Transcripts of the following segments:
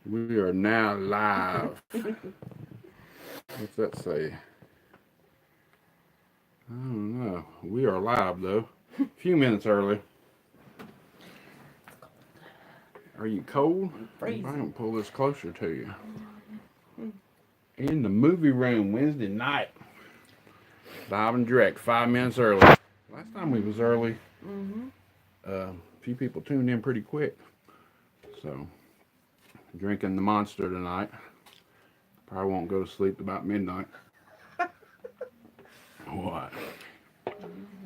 We are now live. What's that say? I don't know. We are live though. A few minutes early. Are you cold? Freezing. I don't pull this closer to you. In the movie room Wednesday night. Live and direct, 5 minutes early. Last time we was early, a few people tuned in pretty quick. So, drinking the Monster tonight. Probably won't go to sleep about midnight. What?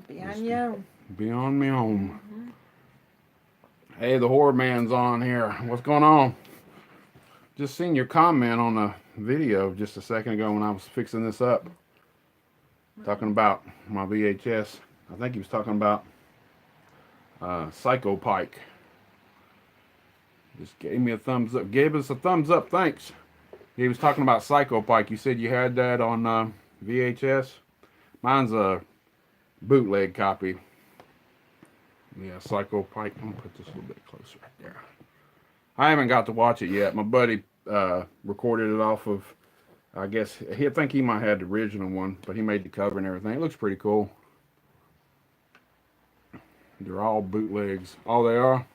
Be on you. Be on me home. Hey, the Horror Man's on here. What's going on? Just seen your comment on the video just a second ago when I was fixing this up. Talking about my VHS. I think he was talking about Psycho Pike. Just gave me a thumbs up. Gave us a thumbs up, thanks. He was talking about Psycho Pike. You said you had that on VHS. Mine's a bootleg copy. Yeah, Psycho Pike. I'm gonna put this a little bit closer right there. I haven't got to watch it yet. My buddy recorded it off of, I guess, I think he might have had the original one, but he made the cover and everything. It looks pretty cool. They're all bootlegs. Oh, they are?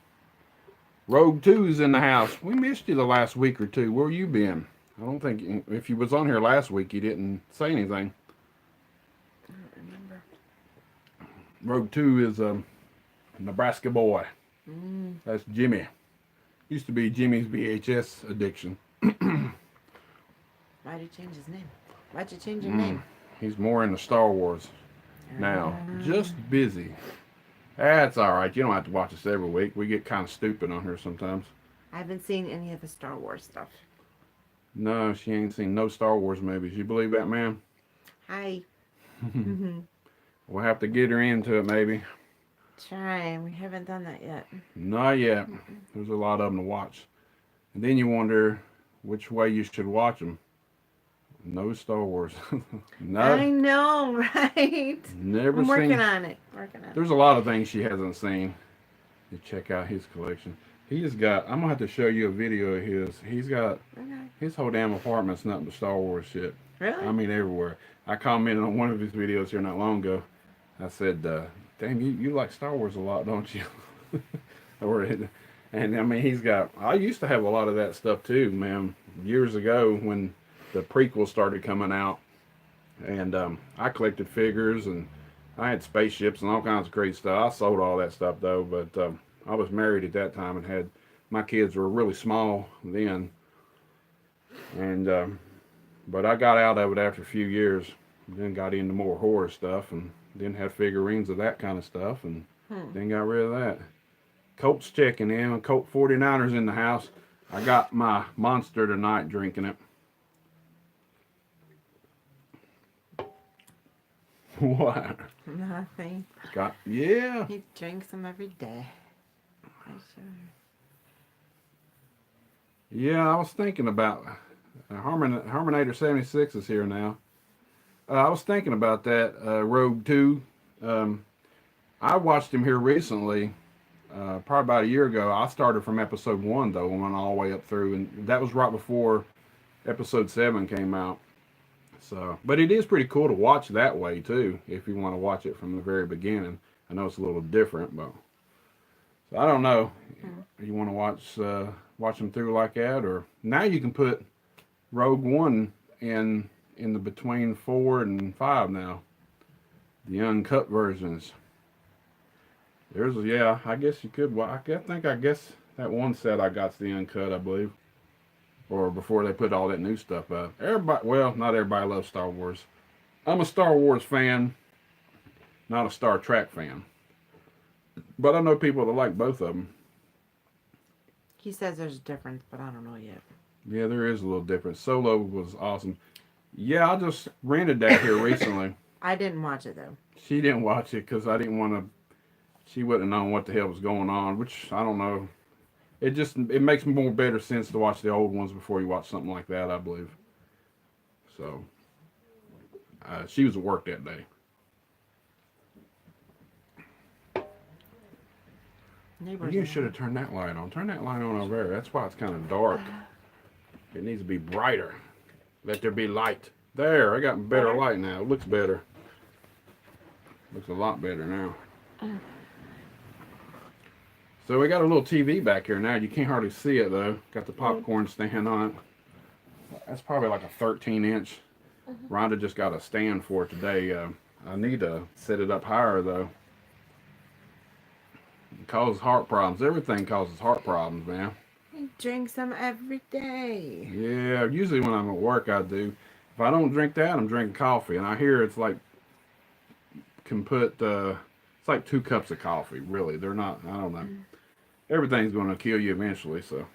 Rogue 2's in the house. We missed you the last week or two. Where you been? I don't think, if you was on here last week, you didn't say anything. I don't remember. Rogue 2 is a Nebraska boy. That's Jimmy. Used to be Jimmy's VHS addiction. Why'd you change his name? Why'd you change your name? He's more into Star Wars now. Just busy. That's all right. You don't have to watch us every week. We get kind of stupid on here sometimes. I haven't seen any of the Star Wars stuff. No, she ain't seen no Star Wars movies. You believe that, man? Hi. We'll have to get her into it, maybe. Trying. We haven't done that yet. Not yet. There's a lot of them to watch. And then you wonder which way you should watch them. No Star Wars. No. I know, right? Never I'm working seen. on it. Working on it. There's a lot of things she hasn't seen. You check out his collection. He's got. I'm gonna have to show you a video of his. He's got. Okay. His whole damn apartment's nothing but Star Wars shit. Really? I mean, everywhere. I commented on one of his videos here not long ago. I said, damn, you like Star Wars a lot, don't you? And I mean, he's got. I used to have a lot of that stuff too, man. Years ago when the prequels started coming out, and I collected figures and I had spaceships and all kinds of crazy stuff. I sold all that stuff though, but I was married at that time and had my kids were really small then, and but I got out of it after a few years. Then got into more horror stuff and then had figurines of that kind of stuff and then got rid of that. Colt's checking in. Colt 49ers in the house. I got my Monster tonight drinking it. What? Nothing. Yeah. He drinks them every day. I sure. Yeah, I was thinking about Harmonator 76 is here now. I was thinking about that Rogue 2. I watched him here recently, probably about a year ago. I started from episode 1 though, and went all the way up through, and that was right before episode 7 came out. So, but it is pretty cool to watch that way too, if you want to watch it from the very beginning. I know it's a little different, but so I don't know. You want to watch them through like that, or now you can put Rogue One in the between 4 and 5 now, the uncut versions. Yeah, I guess you could. I guess that one set I got's the uncut, I believe. Or before they put all that new stuff up. Everybody, well, not everybody loves Star Wars. I'm a Star Wars fan, not a Star Trek fan. But I know people that like both of them. He says there's a difference, but I don't know yet. Yeah, there is a little difference. Solo was awesome. Yeah, I just rented that here recently. I didn't watch it though. She didn't watch it because I didn't want to. She wouldn't have known what the hell was going on, which I don't know. It makes more better sense to watch the old ones before you watch something like that, I believe. So she was at work that day. Neighbors. You should have turned that light on. Turn that light on over there. That's why it's kind of dark. It needs to be brighter. Let there be light. There, I got better light now. It looks better. Looks a lot better now. So we got a little TV back here now. You can't hardly see it though. Got the popcorn stand on it. That's probably like a 13-inch. Rhonda just got a stand for it today. I need to set it up higher though. It causes heart problems. Everything causes heart problems, man. I drink some every day. Yeah, usually when I'm at work I do. If I don't drink that, I'm drinking coffee. And I hear it's like, can put, it's like 2 cups of coffee, really. They're not, I don't know. Everything's going to kill you eventually, so.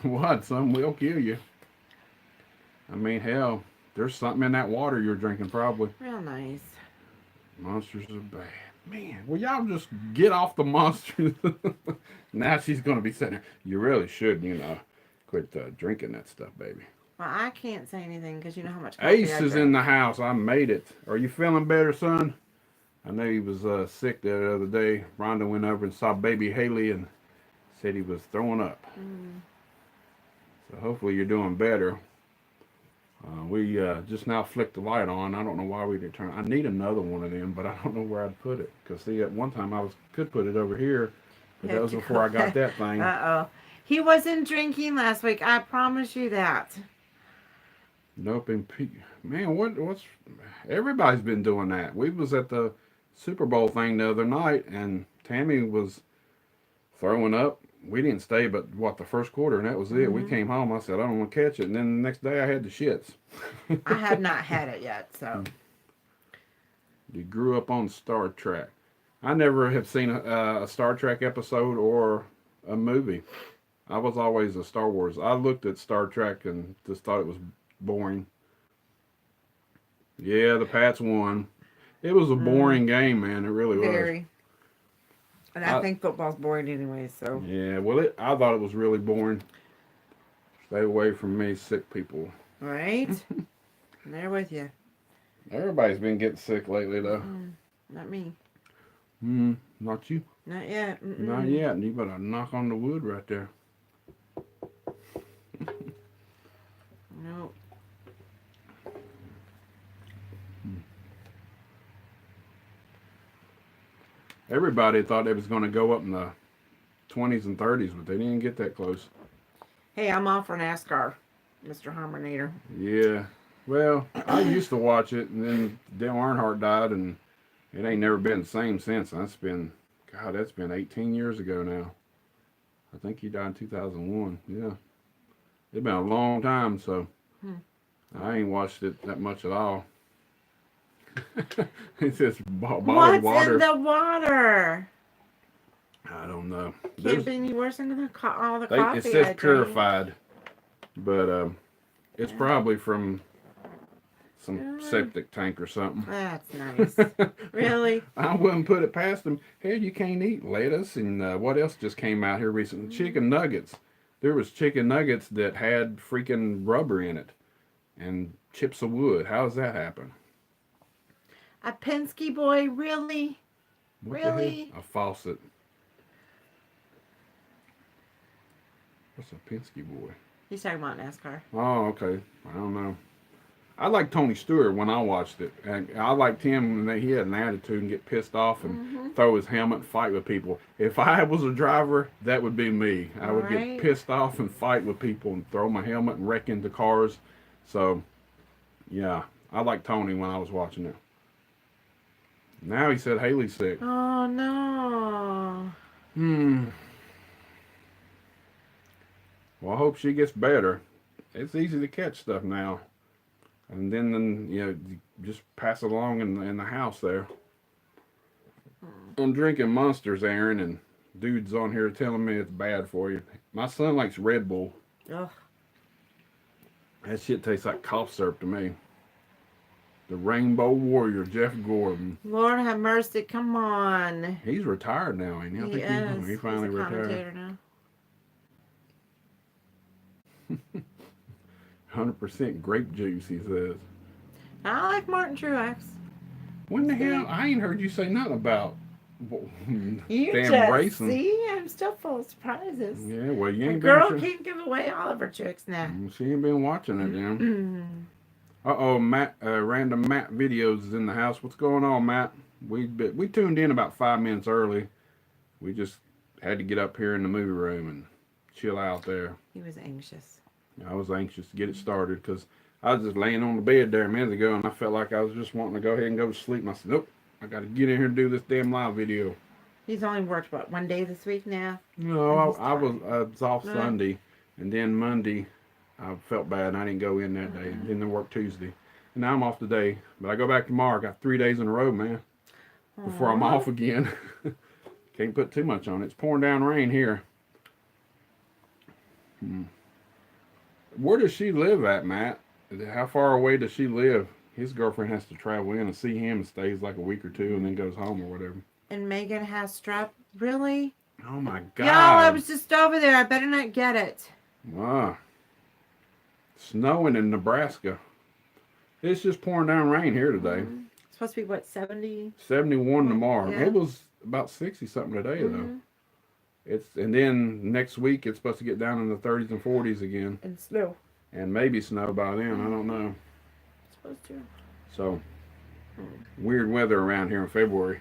What? Some will kill you. I mean, hell, there's something in that water you're drinking probably. Real nice. Monsters are bad. Man, will y'all just get off the monsters? Now she's going to be sitting there. You really should, quit drinking that stuff, baby. Well, I can't say anything because you know how much coffee Ace I is drink. in the house. I made it. Are you feeling better, son? I know he was sick the other day. Rhonda went over and saw baby Haley and said he was throwing up. So hopefully you're doing better. We just now flicked the light on. I don't know why we didn't turn. I need another one of them, but I don't know where I'd put it. Because see, at one time could put it over here, but that was before I got that thing. Uh-oh. He wasn't drinking last week. I promise you that. Nope, and man, what's everybody's been doing that. We was at the Super Bowl thing the other night, and Tammy was throwing up. We didn't stay but the first quarter, and that was it. We came home. I said I don't want to catch it, and then the next day I had the shits. I have not had it yet, so. You grew up on Star Trek. I never have seen a Star Trek episode or a movie. I was always a Star Wars. I looked at Star Trek and just thought it was boring. Yeah, the Pats won. It was a boring game, man. It really was. Very. And I think football's boring anyway, so. Yeah, well, I thought it was really boring. Stay away from me, sick people. Right? I'm there with you. Everybody's been getting sick lately, though. Not me. Not you. Not yet. Not yet. You better knock on the wood right there. No. Everybody thought it was going to go up in the 20s and 30s, but they didn't get that close. Hey, I'm off for NASCAR, Mr. Harmonator. Yeah. Well, I used to watch it, and then Dale Earnhardt died, and it ain't never been the same since. That's been 18 years ago now. I think he died in 2001. Yeah. It's been a long time, so I ain't watched it that much at all. It's just bottled What's water. in the water? I don't know. Can't be any worse than all the coffee It says I drank. purified, but it's probably from some septic tank or something. That's nice. Really? I wouldn't put it past them. Hell, you can't eat lettuce and what else just came out here recently? Chicken nuggets. There was chicken nuggets that had freaking rubber in it and chips of wood. How does that happen? A Penske boy? Really? What the hell? Really? A faucet. What's a Penske boy? He's talking about NASCAR. Oh, okay. I don't know. I liked Tony Stewart when I watched it. And I liked him when he had an attitude and get pissed off and throw his helmet and fight with people. If I was a driver, that would be me. I would get pissed off and fight with people and throw my helmet and wreck into cars. So, yeah, I liked Tony when I was watching it. Now he said Haley's sick. Oh, no. Well, I hope she gets better. It's easy to catch stuff now. And then you just pass it along in the house there. I'm drinking Monsters, Aaron, and dudes on here telling me it's bad for you. My son likes Red Bull. Ugh. That shit tastes like cough syrup to me. The Rainbow Warrior, Jeff Gordon. Lord have mercy. Come on. He's retired now, ain't he? I He think is. he finally He's a retired. commentator now. 100% grape juice, he says. I like Martin Truex. When the hell? I ain't heard you say nothing about You damn just racing. see, I'm still full of surprises. Yeah, well, you A ain't girl been. can't give away all of her tricks now. She ain't been watching it, then. Mm. Uh-oh, Matt, random Matt videos is in the house. What's going on, Matt? We tuned in about 5 minutes early. We just had to get up here in the movie room and chill out there. He was anxious. I was anxious to get it started because I was just laying on the bed there a minute ago and I felt like I was just wanting to go ahead and go to sleep. And I said, nope, I got to get in here and do this damn live video. He's only worked, what, 1 day this week now? No, And he's I was off No. Sunday, and then Monday I felt bad and I didn't go in that day. Didn't work Tuesday. And now I'm off today, but I go back tomorrow. I got 3 days in a row, man, before I'm Aw. off again. Can't put too much on it. It's pouring down rain here. Where does she live at, Matt? How far away does she live? His girlfriend has to travel in and see him and stays like a week or two and then goes home or whatever. And Megan has strep. Really? Oh my God. Y'all, I was just over there. I better not get it. Wow. Snowing in Nebraska. It's just pouring down rain here today. It's supposed to be, what, 70? 71 tomorrow. Yeah. It was about 60 something today though. Mhm. And then next week it's supposed to get down in the 30s and 40s again, And snow. and maybe snow by then. I don't know. It's supposed to. So weird weather around here in February.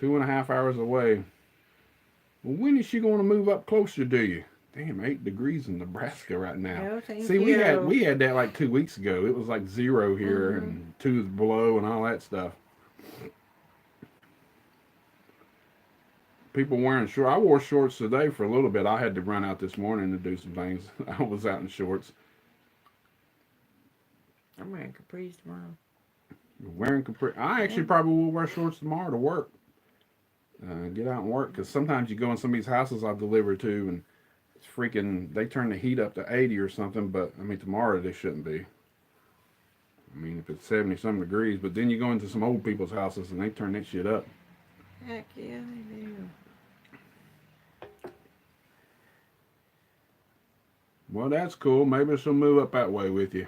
2.5 hours away. Well, when is she going to move up closer to you? Damn, 8 degrees in Nebraska right now. No, thank See, you. we had that like 2 weeks ago. It was like 0 here Mhm. and 2 is below and all that stuff. People wearing shorts. I wore shorts today for a little bit. I had to run out this morning to do some things. I was out in shorts. I'm wearing capris tomorrow. Wearing capri. I actually probably will wear shorts tomorrow to work. Get out and work because sometimes you go in some of these houses I deliver to and it's freaking. They turn the heat up to 80 or something, but I mean tomorrow they shouldn't be. I mean if it's 70 some degrees, but then you go into some old people's houses and they turn that shit up. Heck yeah, I do. Well, that's cool. Maybe she'll move up that way with you.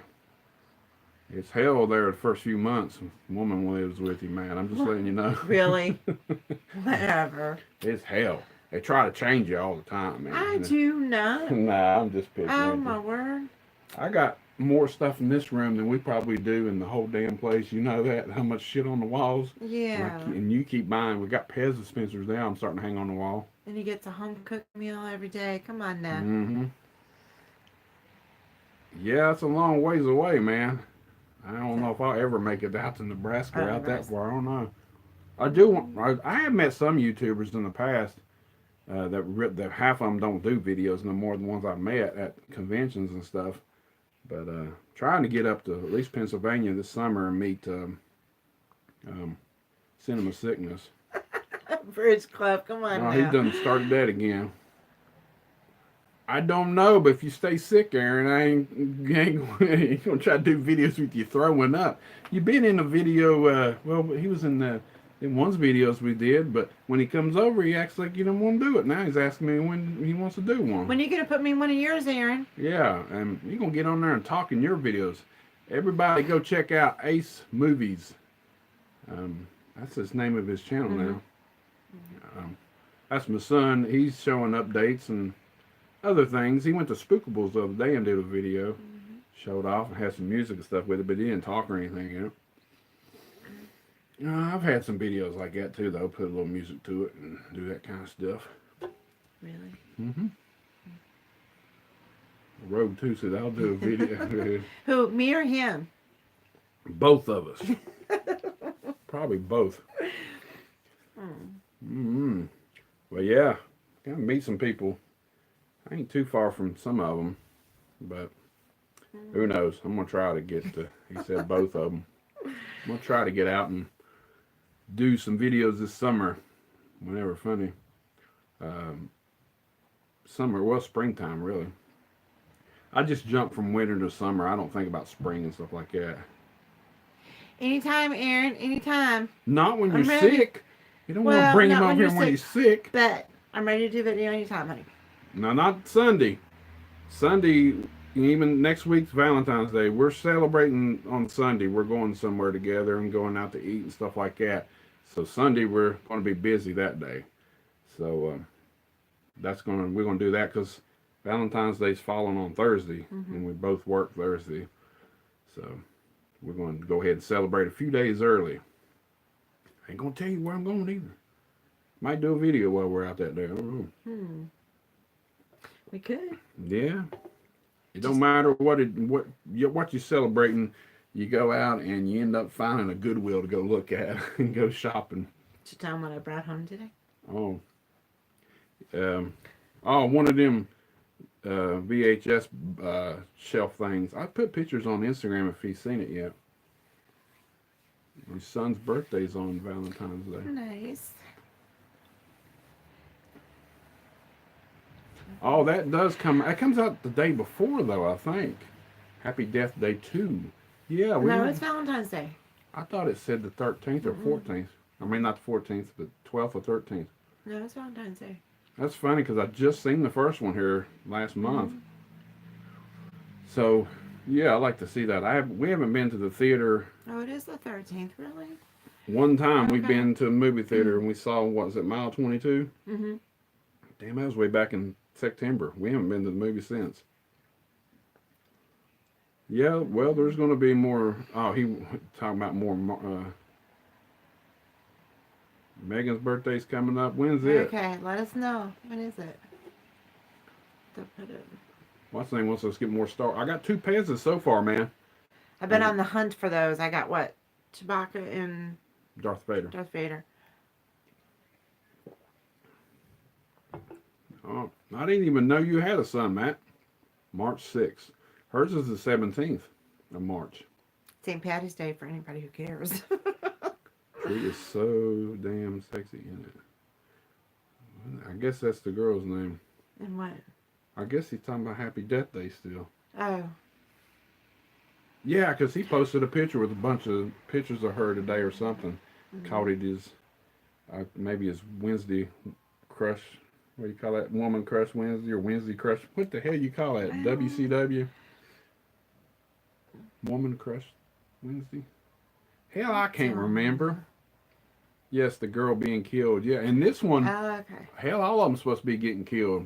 It's hell there the first few months. Woman lives with you, man. I'm just letting you know. Really? Whatever. It's hell. They try to change you all the time, man. I do not. Nah, I'm just picking Oh with my you. word. I got more stuff in this room than we probably do in the whole damn place. You know that? How much shit on the walls? Yeah. And you keep buying. We got Pez dispensers now. I'm starting to hang on the wall. And he gets a home cooked meal every day. Come on now. Mm-hmm. Yeah, it's a long ways away, man. I don't know if I'll ever make it out to Nebraska out that far. I don't know. I do want. I have met some YouTubers in the past that half of them don't do videos no more than ones I've met at conventions and stuff. But trying to get up to at least Pennsylvania this summer and meet Cinema Sickness. Bridge Club. Come on Oh, now. he done started that again. I don't know, but if you stay sick, Aaron, I ain't gonna try to do videos with you throwing up. You've been in a video. Well, he was in one's videos we did, but when he comes over, he acts like you don't want to do it. Now he's asking me when he wants to do one. When are you going to put me in one of yours, Aaron? Yeah, and you're gonna get on there and talk in your videos. Everybody, go check out Ace Movies. That's the name of his channel now. That's my son. He's showing updates and other things. He went to Spookables the other day and did a video. Showed off and had some music and stuff with it, but he didn't talk or anything, you know. I've had some videos like that too, though. Put a little music to it and do that kind of stuff. Really? Mm-hmm. Rogue 2 said I'll do a video. Who, me or him? Both of us. Probably both. Mm-hmm. Well, yeah. Gotta meet some people. I ain't too far from some of them, but who knows? I'm gonna try to get to. He said both of them. I'm gonna try to get out and do some videos this summer, whenever funny. Summer, well, springtime really. I just jump from winter to summer. I don't think about spring and stuff like that. Anytime, Aaron. Anytime. Not when I'm you're ready. sick. You don't want to Well, bring him not up when here you're when he's sick. But I'm ready to do video anytime, honey. No, not Sunday. Sunday, even next week's Valentine's Day, we're celebrating on Sunday. We're going somewhere together and going out to eat and stuff like that. So Sunday we're going to be busy that day. So we're gonna do that because Valentine's Day's falling on Thursday, and we both work Thursday. So we're going to go ahead and celebrate a few days early. I ain't gonna tell you where I'm going either. Might do a video while we're out that day. I don't know. We could. Yeah. It don't matter what you're celebrating. You go out and you end up finding a Goodwill to go look at and go shopping. Did you tell them what I brought home today? Oh. One of them VHS shelf things. I put pictures on Instagram if he's seen it yet. My son's birthday's on Valentine's Day. Nice. Oh, that does come. It comes out the day before, though, I think. Happy Death Day 2. Yeah. No, it's Valentine's Day. I thought it said the 13th or 14th. I mean, not the 14th, but 12th or 13th. No, it's Valentine's Day. That's funny because I just seen the first one here last month. So, yeah, I like to see that. We haven't been to the theater. Oh, it is the 13th, really? One time Okay. we've been to a movie theater and we saw, what was it, Mile 22? Mm-hmm. Damn, that was way back in September. We haven't been to the movie since. Yeah, well, there's going to be more. Oh, he talking about more. Megan's birthday's coming up. When's it? Okay, let us know. When is it? They'll put it. What's the name wants us to get more star. I got 2 pezzas so far, man. I've been on the hunt for those. I got what? Chewbacca and Darth Vader. Darth Vader. Oh, I didn't even know you had a son, Matt. March 6th. Hers is the 17th of March. St. Patty's Day for anybody who cares. She is so damn sexy in it. I guess that's the girl's name. And what? I guess he's talking about Happy Death Day still. Oh. Yeah, because he posted a picture with a bunch of pictures of her today or something. Called it his, maybe his Wednesday crush. What do you call that? Woman Crush Wednesday or Wednesday Crush? What the hell you call that? WCW? Woman Crush Wednesday? Hell, I can't remember. Yes, the girl being killed. Yeah, and this one, Oh, okay. hell, all of them supposed to be getting killed.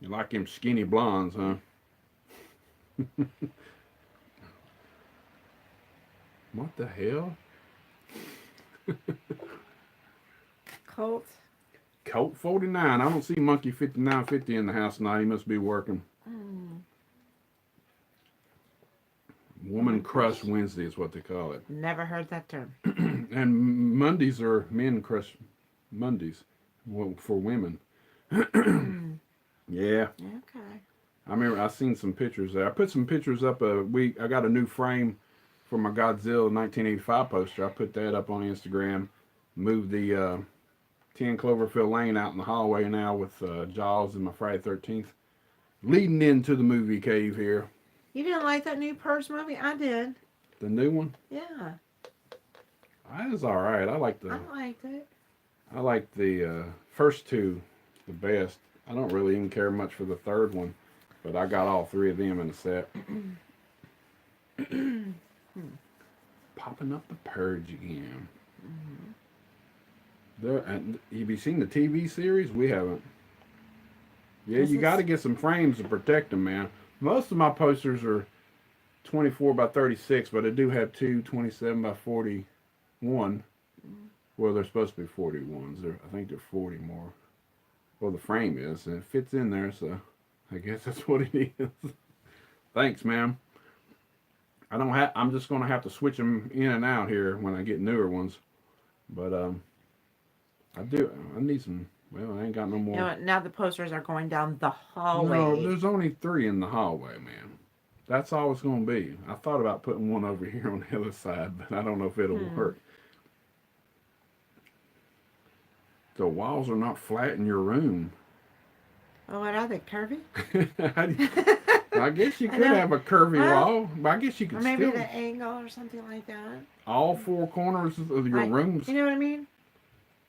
You like them skinny blondes, huh? What the hell? Colt. Colt 49. I don't see Monkey 5950 in the house tonight. He must be working. Woman Crush Wednesday is what they call it. Never heard that term. And Mondays are Men Crush Mondays for women. Yeah. Okay. I remember I seen some pictures there. I put some pictures up. I got a new frame for my Godzilla 1985 poster. I put that up on Instagram. Moved the 10 Cloverfield Lane out in the hallway now with Jaws and my Friday 13th. Leading into the movie cave here. You didn't like that new Purge movie? I did. The new one? Yeah. That was all right. I liked it. the first 2 the best. I don't really even care much for the third one, but I got all 3 of them in the set. Popping up the Purge again. And have you seen the TV series? We haven't. Yeah, you got to get some frames to protect them, man. Most of my posters are 24 by 36, but I do have 2 27 by 41. Well, they're supposed to be 41s. I think they're 40 more. Well, the frame is, and it fits in there, so I guess that's what it is. Thanks, ma'am. I'm just gonna have to switch them in and out here when I get newer ones. But I need some. Well, I ain't got no more. You know what? Now the posters are going down the hallway. No, there's only 3 in the hallway, man. That's all it's gonna be. I thought about putting one over here on the other side, but I don't know if it'll work. The walls are not flat in your room. Oh, what are they? Curvy? I guess you could have a curvy wall, but I guess you could or maybe still. the angle or something like that. All 4 corners of your Like, rooms. You know what I mean?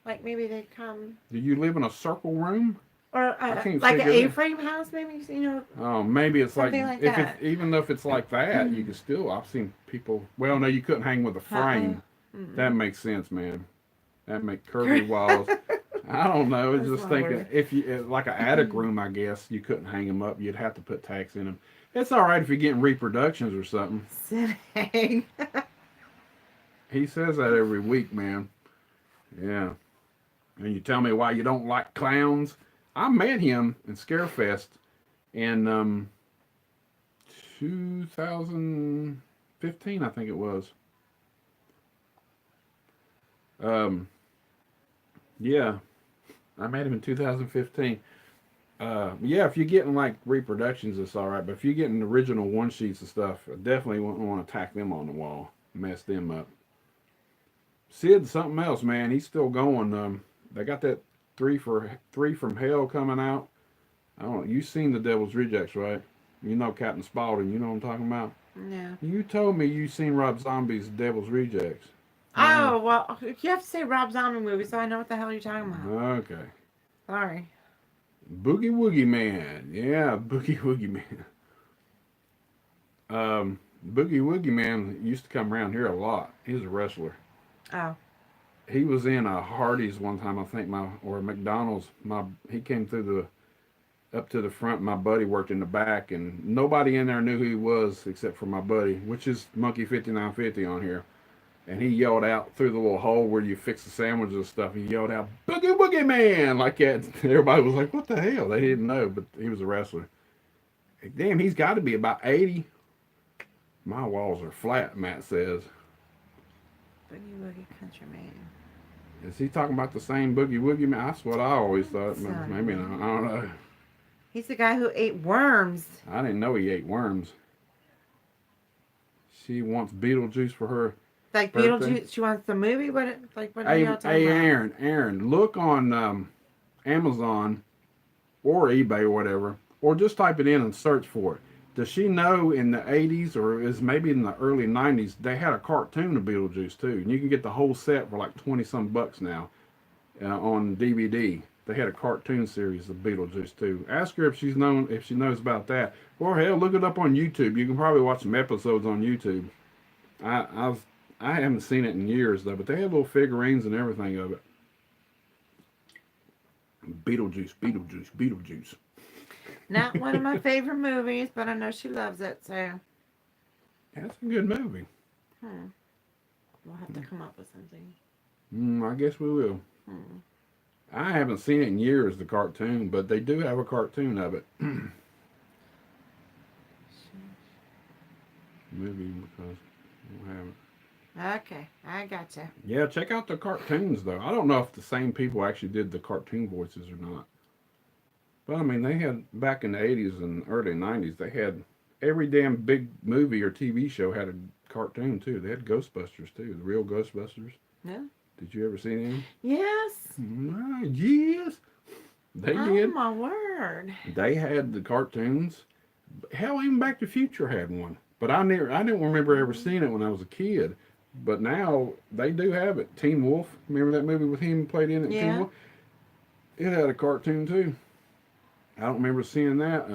Like maybe they come. Do you live in a circle room? Or can't like an figure it. A-frame house, maybe, you know. Oh, maybe it's like, Something like if that. even though if it's like that, you can still. I've seen people. Well, no, you couldn't hang with a frame. That makes sense, man. That make curvy walls. I don't know. It's That's just my thinking word. if you like an attic room, I guess you couldn't hang them up. You'd have to put tacks in them. It's all right if you're getting reproductions or something. Sitting. He says that every week, man. Yeah. And you tell me why you don't like clowns. I met him in Scarefest in 2015, I think it was. Um, yeah, I met him in 2015. Yeah, if you're getting like reproductions, it's all right. But if you're getting original one sheets and stuff, I definitely wouldn't want to tack them on the wall, mess them up. Sid's something else, man. He's still going. They got that three from hell coming out. I don't know. You seen the Devil's Rejects, right? You know Captain Spaulding. You know what I'm talking about. No. You told me you seen Rob Zombie's Devil's Rejects. No. Oh, well, you have to say Rob Zombie movie so I know what the hell you're talking about. Okay. Sorry. Boogie Woogie Man. Yeah, Boogie Woogie Man. Boogie Woogie Man used to come around here a lot. He was a wrestler. Oh. He was in a Hardee's one time, I think, or McDonald's. He came through the up to the front. My buddy worked in the back, and nobody in there knew who he was except for my buddy, which is Monkey 5950 on here. And he yelled out through the little hole where you fix the sandwiches and stuff. He yelled out, "Boogie Woogie Man!" like that. Everybody was like, "What the hell?" They didn't know, but he was a wrestler. Damn, he's got to be about 80. My walls are flat, Matt says. Boogie Woogie Country Man. Is he talking about the same Boogie Woogie Man? That's what I always thought. Maybe not. I don't know. He's the guy who ate worms. I didn't know he ate worms. She wants Beetlejuice for her Like birthday. Beetlejuice. She wants the movie. What are y'all talking Hey, about? Aaron, look on Amazon or eBay or whatever, or just type it in and search for it. Does she know in the 80s or is maybe in the early 90s they had a cartoon of Beetlejuice too? And you can get the whole set for like 20 some bucks now on DVD. They had a cartoon series of Beetlejuice too. Ask her if she knows about that. Or hell, look it up on YouTube. You can probably watch some episodes on YouTube. I I haven't seen it in years though, but they had little figurines and everything of it. Beetlejuice, Beetlejuice, Beetlejuice. Not one of my favorite movies, but I know she loves it, so That's a good movie. hmm, we'll have to come up with something. I guess we will. Hmm. I haven't seen it in years, the cartoon, but they do have a cartoon of it. Movie because we don't have it. Okay, I gotcha. Yeah, check out the cartoons though. I don't know if the same people actually did the cartoon voices or not. But I mean, they had back in the 80s and early 90s, they had every damn big movie or TV show had a cartoon too. They had Ghostbusters too, the real Ghostbusters. No? Did you ever see them? Yes. Yes, they Oh did. my word. They had the cartoons. Hell, even Back to the Future had one. But I didn't remember ever seeing it when I was a kid. But now they do have it. Teen Wolf. Remember that movie with him played in it? Teen Yeah. Wolf. It had a cartoon too. I don't remember seeing that.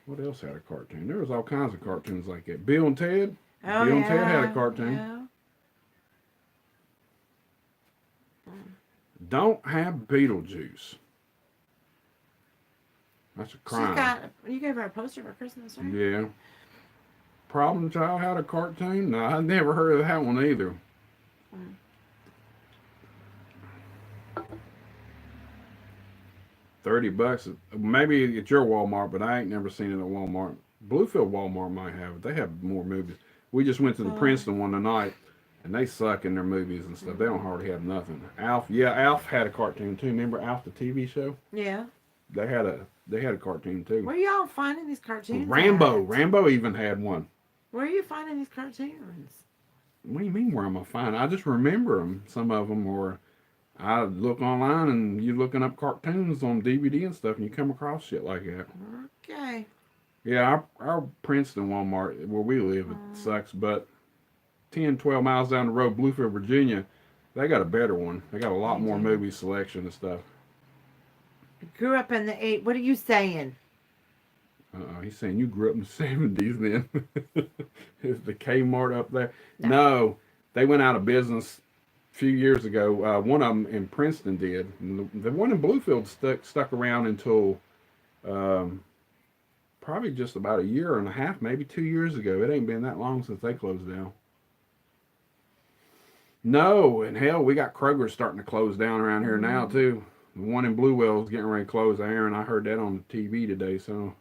What else had a cartoon? There was all kinds of cartoons like that. Bill and Ted. Oh Bill yeah. and Ted had a cartoon. Yeah. Don't have Beetlejuice. That's a crime. You gave her a poster for Christmas, right? Yeah. Problem Child had a cartoon? No, I never heard of that one either. Mm. $30. Maybe at your Walmart, but I ain't never seen it at Walmart. Bluefield Walmart might have it. They have more movies. We just went to the Princeton one tonight, and they suck in their movies and stuff. They don't hardly have nothing. Alf had a cartoon too. Remember Alf the TV show? Yeah. They had a cartoon too. Where y'all finding these cartoons? Rambo. at? Rambo even had one. Where are you finding these cartoons? What do you mean where am I finding? I just remember them. Some of them, or I look online and you're looking up cartoons on DVD and stuff, and you come across shit like that. Okay. Yeah, our Princeton Walmart where we live, it sucks, but 10, 12 miles down the road, Bluefield, Virginia, they got a better one. They got a lot more movie selection and stuff. Grew up in the What are you saying? He's saying you grew up in the 70s then. Is the Kmart up there? No, they went out of business few years ago. One of them in Princeton did. And the one in Bluefield stuck around until um, probably just about a year and a half, maybe 2 years ago. It ain't been that long since they closed down. No, and hell, we got Kroger starting to close down around here now Mm. too. The one in Bluewell is getting ready to close. Aaron, I heard that on the TV today. So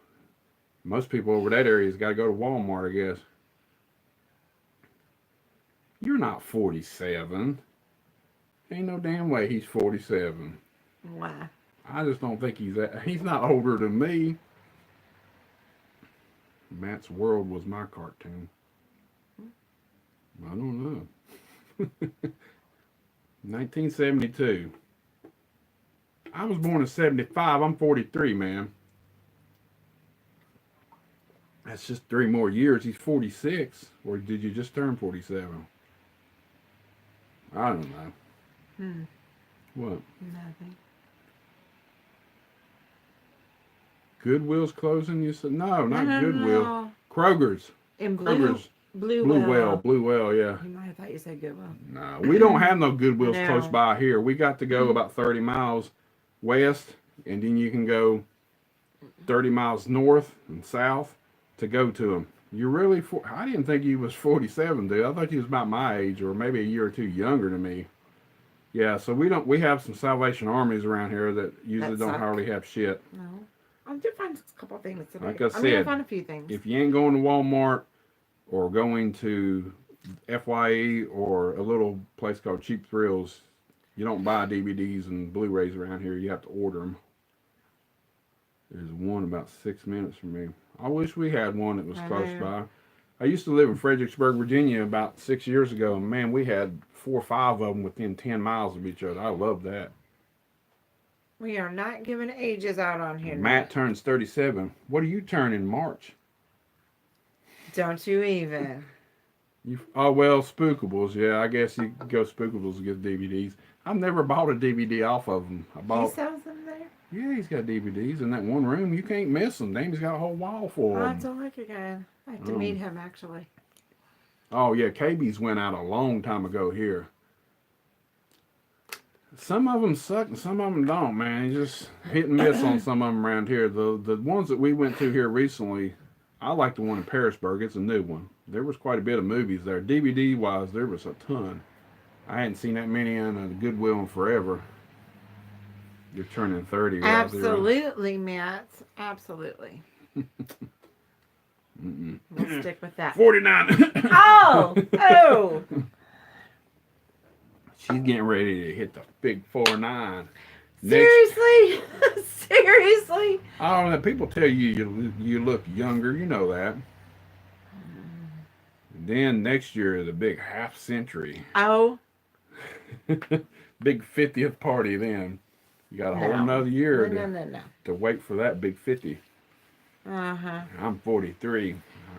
most people over that area's got to go to Walmart, I guess. You're not 47. Ain't no damn way he's 47. Why? I just don't think he's not older than me. Matt's World was my cartoon. I don't know. 1972. I was born in 75. I'm 43, man. That's just 3 more years. He's 46. Or did you just turn 47? I don't know. Hmm. What? Nothing. Goodwill's closing? You said no, not No, no, Goodwill. no. Kroger's. In Kroger's. Bluewell. Bluewell, yeah. You might have thought you said Goodwill. No, we don't have no Goodwills close No. by here. We got to go about 30 miles west, and then you can go 30 miles north and south to go to them. You're really, I didn't think you was 47, dude. I thought you was about my age or maybe a year or two younger than me. Yeah, so we have some Salvation Armies around here that usually That don't suck. hardly have shit. No. I did find a couple of things today. Like I I mean, I said, found a few things. If you ain't going to Walmart or going to FYE or a little place called Cheap Thrills, you don't buy DVDs and Blu-rays around here. You have to order them. There's one about 6 minutes from me. I wish we had one that was I close know. by. I used to live in Fredericksburg, Virginia about 6 years ago, and man, we had 4 or 5 of them within 10 miles of each other. I love that. We are not giving ages out on here. Matt turns 37. What do you turn in March? Don't you even. Oh, well, Spookables. Yeah, I guess you could go Spookables and get DVDs. I've never bought a DVD off of them. He Bought. sells them there? Yeah, he's got DVDs in that one room. You can't miss them. Dame's got a whole wall full Oh, of that's them. a liquor guy. I have to Oh. meet him, actually. Oh, yeah, KB's went out a long time ago here. Some of them suck and some of them don't, man. You just hit and miss on some of them around here. The ones that we went to here recently, I like the one in Parisburg. It's a new one. There was quite a bit of movies there. DVD-wise, there was a ton. I hadn't seen that many in a Goodwill in forever. You're turning 30, right? Absolutely, Matt. Absolutely. Mm-mm. We'll stick with that. 49. Oh! Oh! She's getting ready to hit the big 4-9. Seriously? Seriously? I don't know. People tell you look younger. You know that. Then next year is a big half century. Oh, Big 50th party then. You got a whole No. nother year no. to wait for that big 50. Uh-huh. I'm 43.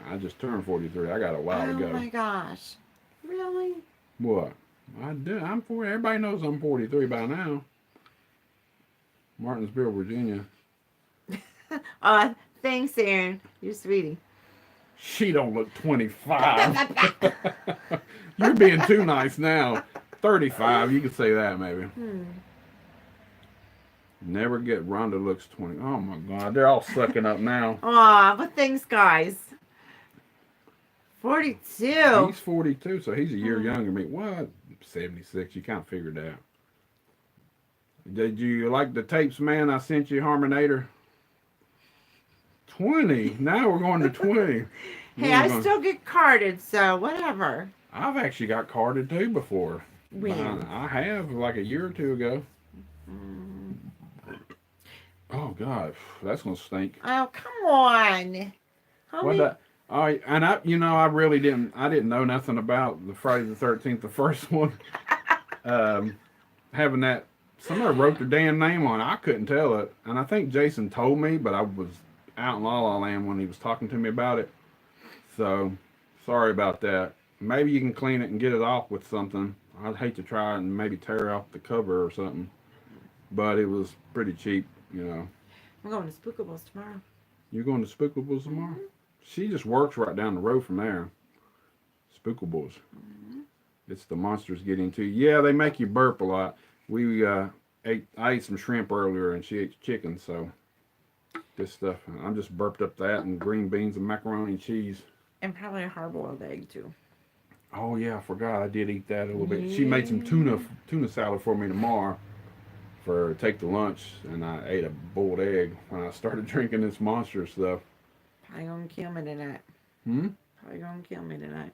I just turned 43. I got a while to Oh go. my gosh. Really? What? I do. I'm 40. Everybody knows I'm 43 by now. Martinsville, Virginia. Thanks, Aaron. You're sweetie. She don't look 25. You're being too nice now. 35, you could say that maybe. Never get Rhonda looks 20. Oh my God, they're all sucking up now. Aw, but thanks, guys. 42. He's 42, so he's a year younger than me. What? 76, you kind of figured that out. Did you like the tapes, man, I sent you, Harmonator? 20. Now we're going to 20. Hey, I still get carded, so whatever. I've actually got carded too before. When? I have, like a year or two ago. Oh God, that's gonna stink. Oh, come on. How What many- that? I really didn't. I didn't know nothing about the Friday the 13th, the first one. Having that, somebody wrote their damn name on it. I couldn't tell it, and I think Jason told me, but I was out in La La Land when he was talking to me about it. So sorry about that. Maybe you can clean it and get it off with something. I'd hate to try it and maybe tear off the cover or something, but it was pretty cheap, you know. I'm going to Spookables tomorrow. You're going to Spookables tomorrow? She just works right down the road from there. Spookables. It's the monsters getting to you. Yeah, they make you burp a lot. I ate some shrimp earlier, and she ate chicken, so this stuff. I'm just burped up that and green beans and macaroni and cheese. And probably a hard-boiled egg too. Oh yeah, I forgot I did eat that a little bit. She made some tuna salad for me tomorrow for take to lunch, and I ate a boiled egg when I started drinking this monster stuff. Probably gonna kill me tonight. Hmm? Probably gonna kill me tonight.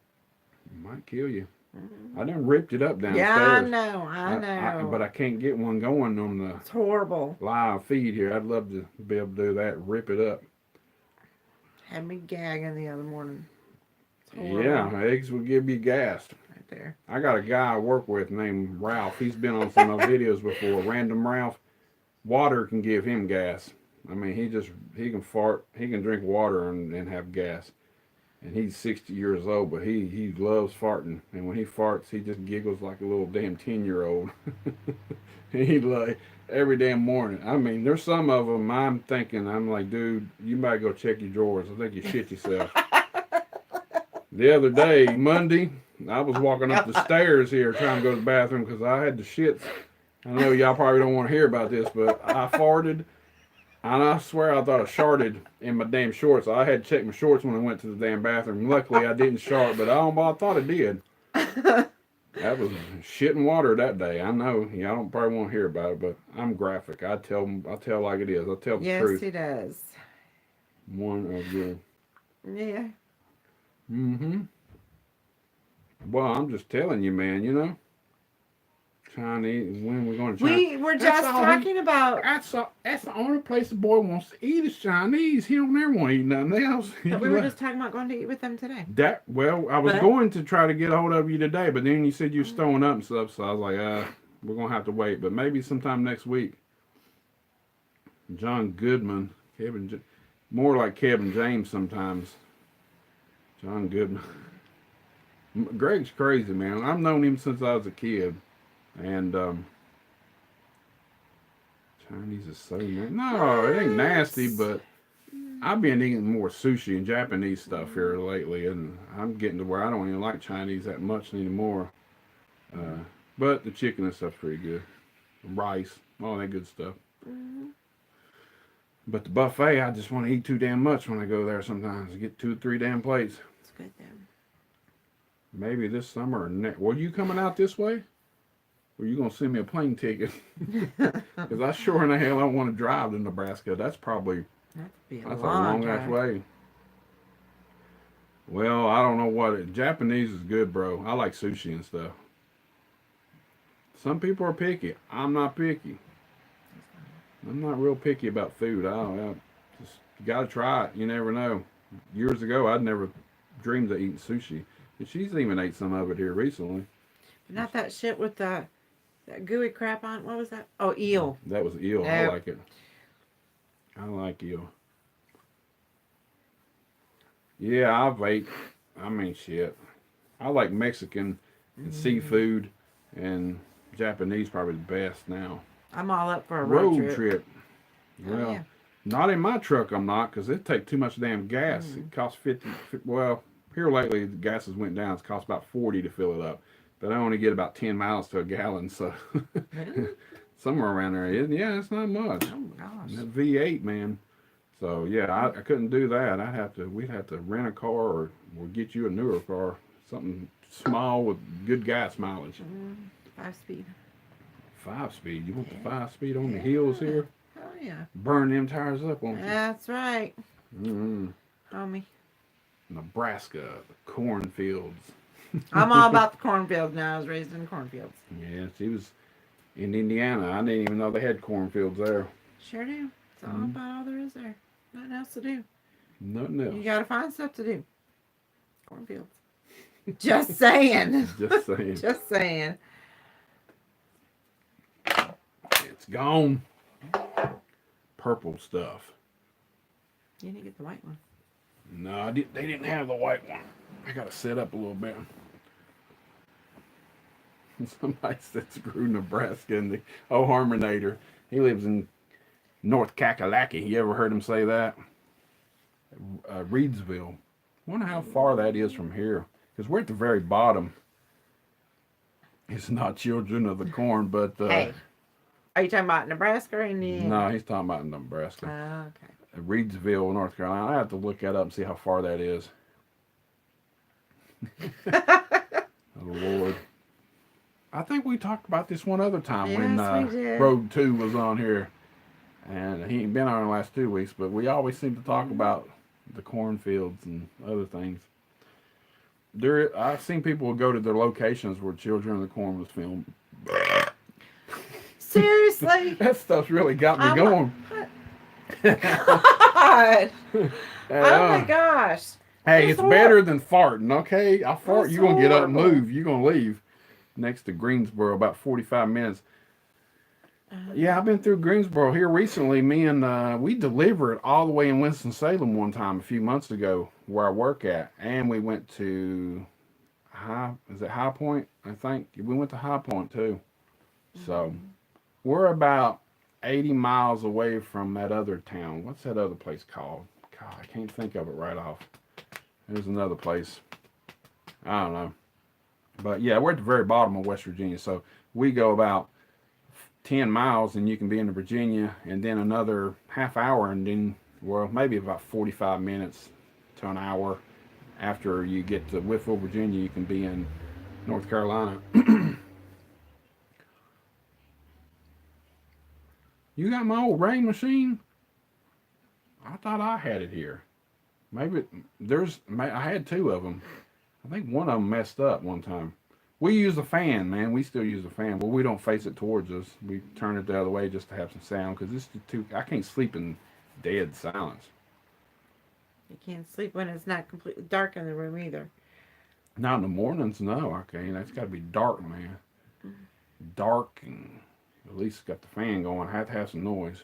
Might kill you. Mhm. I done ripped it up downstairs. Yeah, I know. But I can't get one going on the It's horrible. live feed here. I'd love to be able to do that, rip it up. Had me gagging the other morning. It's Yeah, horrible. eggs will give you gas. Right there. I got a guy I work with named Ralph. He's been on some of my videos before. Random Ralph. Water can give him gas. I mean, he can fart. He can drink water and have gas. And he's 60 years old, but he loves farting. And when he farts, he just giggles like a little damn 10-year-old. He like every damn morning. I mean, there's some of them I'm like, dude, you might go check your drawers. I think you shit yourself. The other day, Monday, I was walking up the stairs here trying to go to the bathroom because I had the shits. I know y'all probably don't want to hear about this, but I farted. And I swear I thought I sharted in my damn shorts. I had to check my shorts when I went to the damn bathroom. Luckily, I didn't shart, but I thought I did. That was shit and water that day. I know y'all don't probably want to hear about it, but I'm graphic. I tell like it is. I tell the Yes, truth. he does. One of the. Yeah. Mm-hmm. Well, I'm just telling you, man. You know, Chinese. When we're going to China? We were That's just all talking about. That's the only place the boy wants to eat is Chinese. He don't ever want to eat nothing else. But we were just talking about going to eat with them today. I was But- going to try to get a hold of you today, but then you said you were throwing up and stuff, so I was like, we're gonna have to wait. But maybe sometime next week. John Goodman, more like Kevin James sometimes. John Goodman. Greg's crazy, man. I've known him since I was a kid, and Chinese is so nasty. No, it ain't nasty, but I've been eating more sushi and Japanese stuff here lately, and I'm getting to where I don't even like Chinese that much anymore. But the chicken and stuff's pretty good. Rice, all that good stuff. Mhm. But the buffet, I just want to eat too damn much when I go there sometimes. I get 2 or 3 damn plates. It's good then. Maybe this summer or next. Were you coming out this way? Or you going to send me a plane ticket? Because I sure in the hell don't want to drive to Nebraska. That's probably That'd be a that's a long long ass drive. way. Well, I don't know what it. Japanese is good, bro. I like sushi and stuff. Some people are picky. I'm not picky. I'm not real picky about food. I just you gotta try it. You never know. Years ago, I'd never dreamed of eating sushi. And she's even ate some of it here recently. Not that shit with that gooey crap on. What was that? Oh, eel. That was eel. I Yep. like it. I like eel. Yeah, I've ate. I mean, shit. I like Mexican and seafood, and Japanese probably the best now. I'm all up for a Road trip. Oh, Well, yeah. not in my truck. I'm not, because it take too much damn gas. It costs 50. Well, here lately the gas has went down. It's cost about 40 to fill it up, but I only get about 10 miles to a gallon, so Really? somewhere around there. Yeah, it's not much. Oh gosh. That V8, man. So yeah, I couldn't do that. We'd have to rent a car or get you a newer car, something small with good gas mileage. 5-speed. 5-speed. You want the 5-speed on the hills here? Oh yeah. Burn them tires up, won't you? That's right, Mm-hmm. homie. Nebraska, the cornfields. I'm all about the cornfields now. I was raised in cornfields. Yeah, she was in Indiana. I didn't even know they had cornfields there. Sure do. It's all about all there is there. Nothing else to do. Nothing else. You gotta find stuff to do. Cornfields. Just saying. Just saying. Just saying. It's gone. Purple stuff. You need to get the white one. No, they didn't have the white one. I gotta set up a little bit. Somebody said screw Nebraska and the Harmonator. He lives in North Kakalaki. You ever heard him say that? Reedsville. Wonder how far that is from here. Because we're at the very bottom. It's not Children of the Corn, but Hey, are you talking about Nebraska or Indiana? no, he's talking about Nebraska. Oh, Reedsville, North Carolina. I have to look that up and see how far that is. okay. Oh Lord. I think we talked about this one other time when Yes, we did. Road 2 was on here. And he ain't been on the last 2 weeks, but we always seem to talk about the cornfields and other things. I've seen people go to their locations where Children of the Corn was filmed. Seriously? That stuff's really got me I'm going. God. Hey, Oh my gosh. hey, It's it's better than farting, okay? I fart, That's you're going to get up and horrible. move. You're going to leave. Next to Greensboro, about 45 minutes. Yeah, I've been through Greensboro here recently. Me and we delivered all the way in Winston-Salem one time a few months ago where I work at. And we went to High Point? I think. We went to High Point too. So we're about 80 miles away from that other town. What's that other place called? God, I can't think of it right off. There's another place. I don't know. But yeah, we're at the very bottom of West Virginia. So we go about 10 miles and you can be in Virginia, and then another half hour, and then, well, maybe about 45 minutes to an hour after you get to Whitfield, Virginia, you can be in North Carolina. You got my old rain machine? I thought I had it here. Maybe I had two of them. I think one of them messed up one time. We use a fan, man. We still use a fan, but we don't face it towards us. We turn it the other way just to have some sound because it's too. I can't sleep in dead silence. You can't sleep when it's not completely dark in the room either. Not in the mornings, no. Okay, that's got to be dark, man. Dark, and at least got the fan going. I have to have some noise.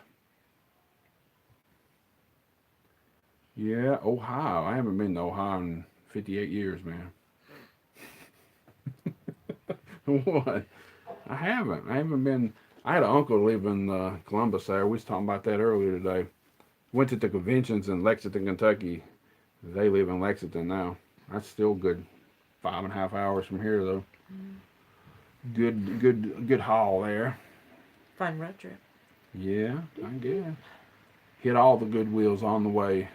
Yeah, Ohio. I haven't been to Ohio in 58 years, man. What? I haven't. I haven't been. I had an uncle live in Columbus there. We was talking about that earlier today. Went to the conventions in Lexington, Kentucky. They live in Lexington now. That's still good. 5.5 hours from here, though. Good haul there. Fun road trip. Yeah, I guess. Hit all the Goodwills on the way,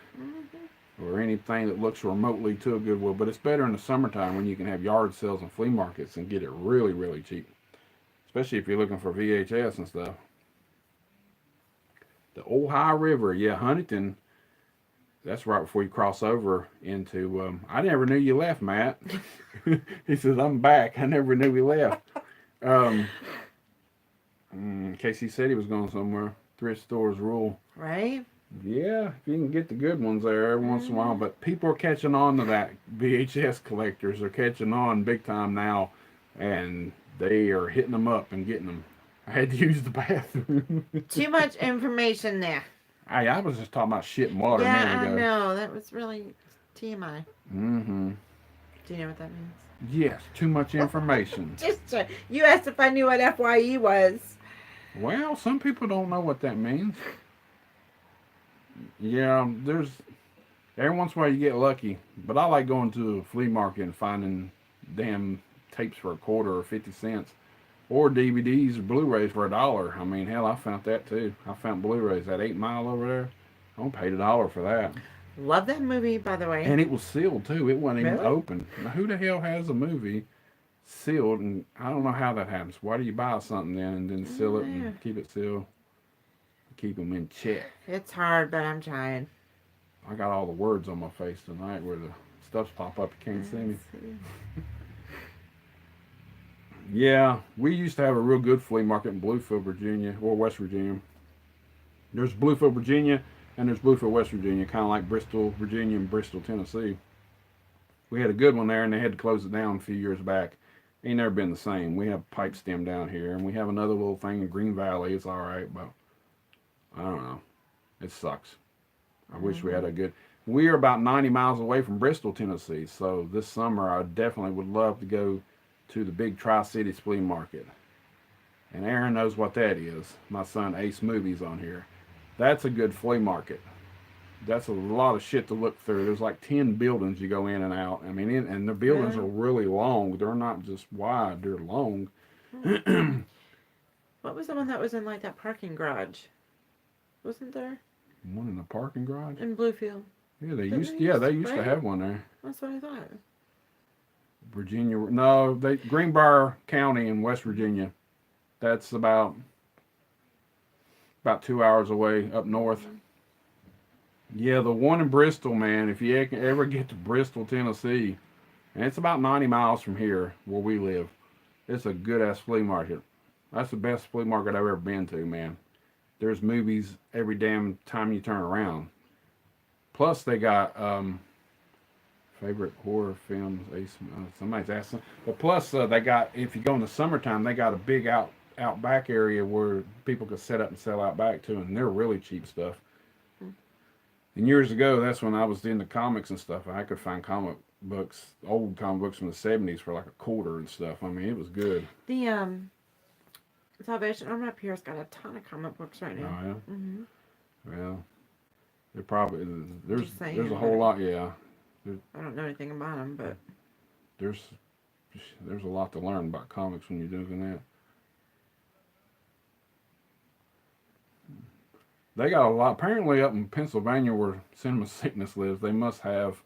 or anything that looks remotely to a Goodwill. But it's better in the summertime when you can have yard sales and flea markets and get it really, really cheap. Especially if you're looking for VHS and stuff. The Ohio River, yeah, Huntington. That's right before you cross over into. I never knew you left, Matt. He says, I'm back. I never knew we left. In case he said he was going somewhere. Thrift stores rule. Right? Yeah, if you can get the good ones there every once in a while. But people are catching on to that. VHS collectors are catching on big time now. And they are hitting them up and getting them. I had to use the bathroom. Too much information there. Hey, I was just talking about shit and water a Yeah, minute I ago. know. That was really TMI. Mm-hmm. Do you know what that means? Yes, too much information. You asked if I knew what FYE was. Well, some people don't know what that means. Yeah, there's every once in a while you get lucky, but I like going to a flea market and finding damn tapes for a quarter or 50 cents, or DVDs or Blu-rays for $1. I mean, hell, I found that too. I found Blu-rays that 8 Mile over there. I paid $1 for that, Love that movie, by the way. and it was sealed too. It wasn't even Really? open. Now, who the hell has a movie sealed? And I don't know how that happens. Why do you buy something then and then seal it Yeah. and keep it sealed? Keep them in check. It's hard, but I'm trying. I got all the words on my face tonight where the stuffs pop up. You can't see me. Yeah, we used to have a real good flea market in Bluefield, Virginia, or West Virginia. There's Bluefield, Virginia, and there's Bluefield, West Virginia, kind of like Bristol, Virginia, and Bristol, Tennessee. We had a good one there, and they had to close it down a few years back. Ain't never been the same. We have pipe stem down here, and we have another little thing in Green Valley. It's all right, but I don't know. It sucks. I wish we had a good. We are about 90 miles away from Bristol, Tennessee, so this summer I definitely would love to go to the big Tri-Cities flea market. And Aaron knows what that is. My son Ace Movies on here. That's a good flea market. That's a lot of shit to look through. There's like 10 buildings you go in and out. I mean, and the buildings are really long. They're not just wide, they're long. What was the one that was in like that parking garage? Wasn't there One in the parking garage. in Bluefield? Yeah, they Didn't used. they Yeah, used they to used to play? have one there. That's what I thought. Virginia. No, they Greenbrier County in West Virginia. That's about 2 hours away up north. Yeah, the one in Bristol, man. If you ever get to Bristol, Tennessee, and it's about 90 miles from here where we live, it's a good ass flea market. That's the best flea market I've ever been to, man. There's movies every damn time you turn around. Plus, they got favorite horror films. Somebody's asking. But plus, they got, if you go in the summertime, they got a big out back area where people could set up and sell out back too, and they're really cheap stuff. And years ago, that's when I was into comics and stuff. I could find old comic books from the '70s for like a quarter and stuff. I mean, it was good. The Salvation Army up here's got a ton of comic books right Oh now. yeah. Mm-hmm. Well, there probably there's Just saying, there's a whole lot. Yeah, I don't know anything about them, but there's a lot to learn about comics when you're doing that. They got a lot. Apparently, up in Pennsylvania, where Cinema Sickness lives, they must have.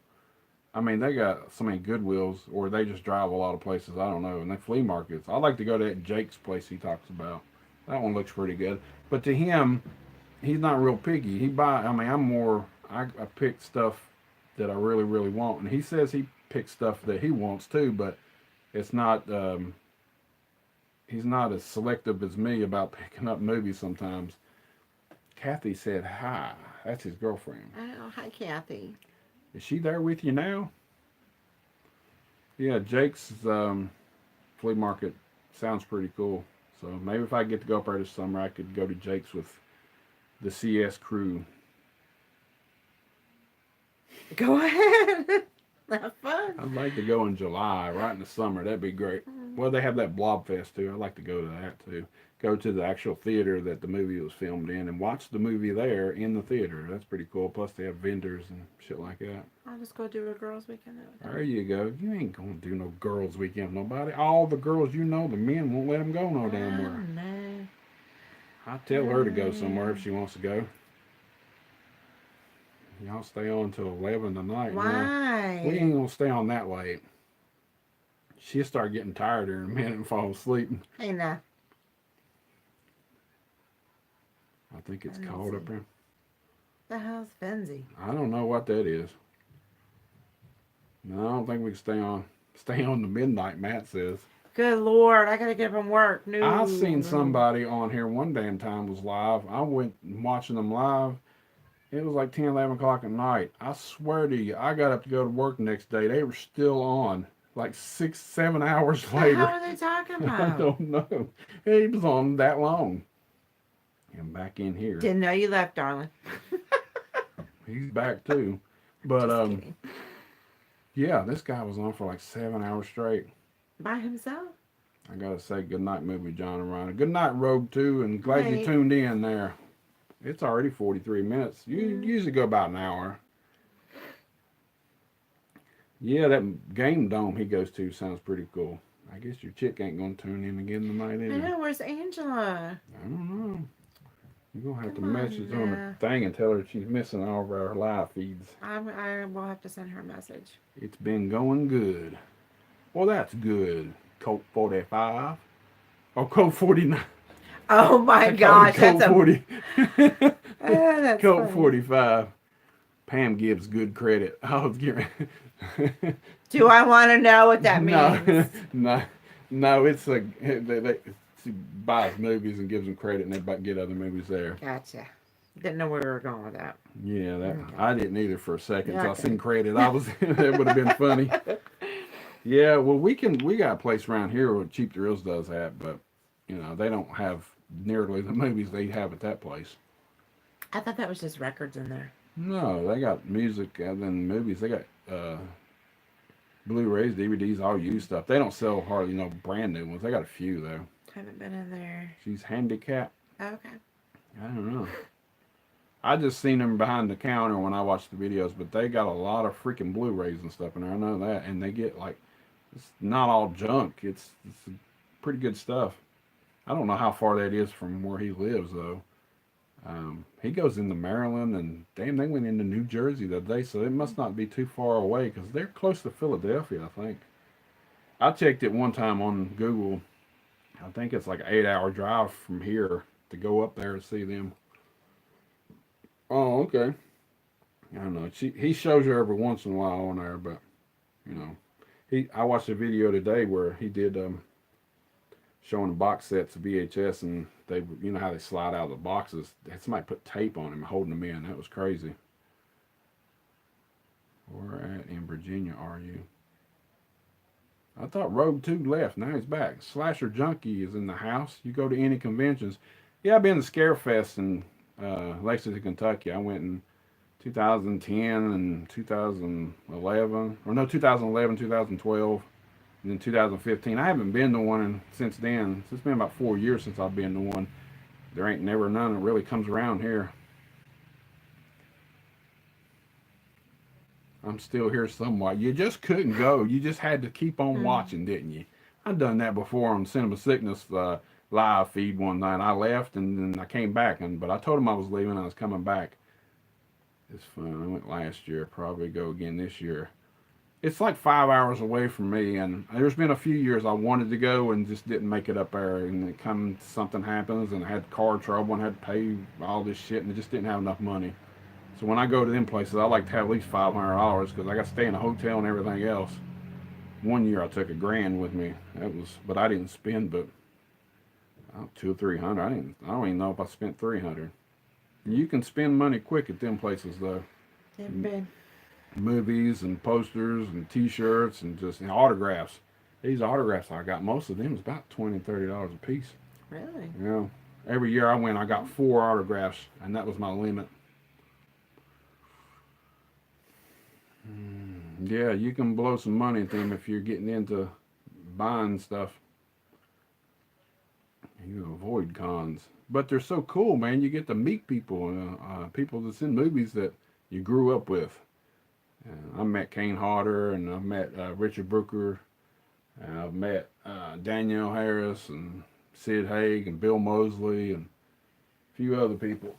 I mean, they got so many Goodwills, or they just drive a lot of places. I don't know. And they flea markets. I like to go to that Jake's place he talks about. That one looks pretty good. But to him, he's not real picky. I mean, I'm more. I pick stuff that I really, really want, and he says he picks stuff that he wants too. But it's not. He's not as selective as me about picking up movies sometimes. Kathy said hi. That's his girlfriend. oh, hi, Kathy. Is she there with you now? Yeah, Jake's flea market sounds pretty cool. So maybe if I get to go up there this summer, I could go to Jake's with the CS crew. Go ahead. Have fun. I'd like to go in July, right in the summer. That'd be great. Well, they have that Blob Fest too. I'd like to go to that too. Go to the actual theater that the movie was filmed in and watch the movie there in the theater. That's pretty cool. Plus, they have vendors and shit like that. I'll just go do a girls' weekend. There you go. You ain't gonna do no girls' weekend, nobody. All the girls you know, the men won't let them go no damn where. No. I tell her to go somewhere if she wants to go. Y'all stay on till 11 tonight. Why? We ain't gonna stay on that late. She'll start getting tired here in a minute and fall asleep. Hey, now. I think it's cold up here. The hell's Fenzi? I don't know what that is. No, I don't think we can stay on the midnight, Matt says. Good Lord, I gotta get up and work. No. I seen somebody on here one damn time was live. I went watching them live. It was like 10, 11 o'clock at night. I swear to you, I got up to go to work the next day. They were still on, like 6, 7 hours later. What are they talking I about? don't know. He was on that long. And back in here. Didn't know you left, darling. He's back too. But Just kidding. yeah, this guy was on for like 7 hours straight. By himself? I gotta say good night, movie John and Rhonda. Good night, Rogue 2, and glad you Right. tuned in there. It's already 43 minutes. You usually go about an hour. Yeah, that game dome he goes to sounds pretty cool. I guess your chick ain't gonna tune in again tonight, I is it? know, where's Angela? I don't know. You're gonna have Come to on message on now. her thing and tell her she's missing all of our live feeds. I will have to send her a message. It's been going good. Well, that's good. Colt 45. Oh, Colt 49. Oh my gosh, Colt that's a 40. that's Colt funny. 45. Pam gives good credit. I was getting. Do I want to know what that means? No. It's a she buys movies and gives them credit, and they get other movies there. Gotcha. Didn't know where we were going with that. Yeah, that Okay. I didn't either for a second. So I Okay. seen credit. That would have been funny. Yeah, well, we got a place around here where Cheap Thrills does that, but they don't have nearly the movies they have at that place. I thought that was just records in there. No, they got music and then movies. They got Blu-rays, DVDs, all used stuff. They don't sell hardly brand new ones. They got a few though. Haven't been in there. She's handicapped. Okay. I don't know. I just seen them behind the counter when I watched the videos, but they got a lot of freaking Blu-rays and stuff in there. I know that, and they get like, it's not all junk. It's pretty good stuff. I don't know how far that is from where he lives though. He goes into Maryland, and damn, they went into New Jersey the other day, so it must not be too far away because they're close to Philadelphia, I think. I checked it one time on Google. I think it's like an 8-hour drive from here to go up there to see them. Oh, okay. I don't know. He shows her every once in a while on there, but you know, I watched a video today where he did showing the box sets of VHS, and they, you know how they slide out of the boxes. Somebody put tape on them, holding them in. That was crazy. Where at in Virginia are you? I thought Rogue 2 left. Now he's back. Slasher Junkie is in the house. You go to any conventions. Yeah, I've been to Scarefest in Lexington, Kentucky. I went in 2010 and 2011. Or no, 2011, 2012, and then 2015. I haven't been to one since then. It's been about 4 years since I've been to one. There ain't never none that really comes around here. I'm still here somewhat. You just couldn't go. You just had to keep on watching, didn't you? I've done that before on Cinema Sickness live feed one night. I left and then I came back, but I told him I was leaving and I was coming back. It's fun. I went last year. Probably go again this year. It's like 5 hours away from me, and there's been a few years I wanted to go and just didn't make it up there. And it comes, something happens, and I had car trouble and had to pay all this shit, and I just didn't have enough money. So when I go to them places, I like to have at least $500 because I got to stay in a hotel and everything else. One year I took $1,000 with me. But I didn't spend but $200 or $300. I don't even know if I spent $300. You can spend money quick at them places though. Movies and posters and T-shirts and just autographs. These autographs I got, most of them is about $20-$30 a piece. Really? Yeah. Every year I went, I got 4 autographs, and that was my limit. Yeah, you can blow some money at them if you're getting into buying stuff. You avoid cons. But they're so cool, man. You get to meet people, people that's in movies that you grew up with. I met Kane Hodder, and I've met Richard Brooker. I've met Danielle Harris, and Sid Haig, and Bill Moseley, and a few other people.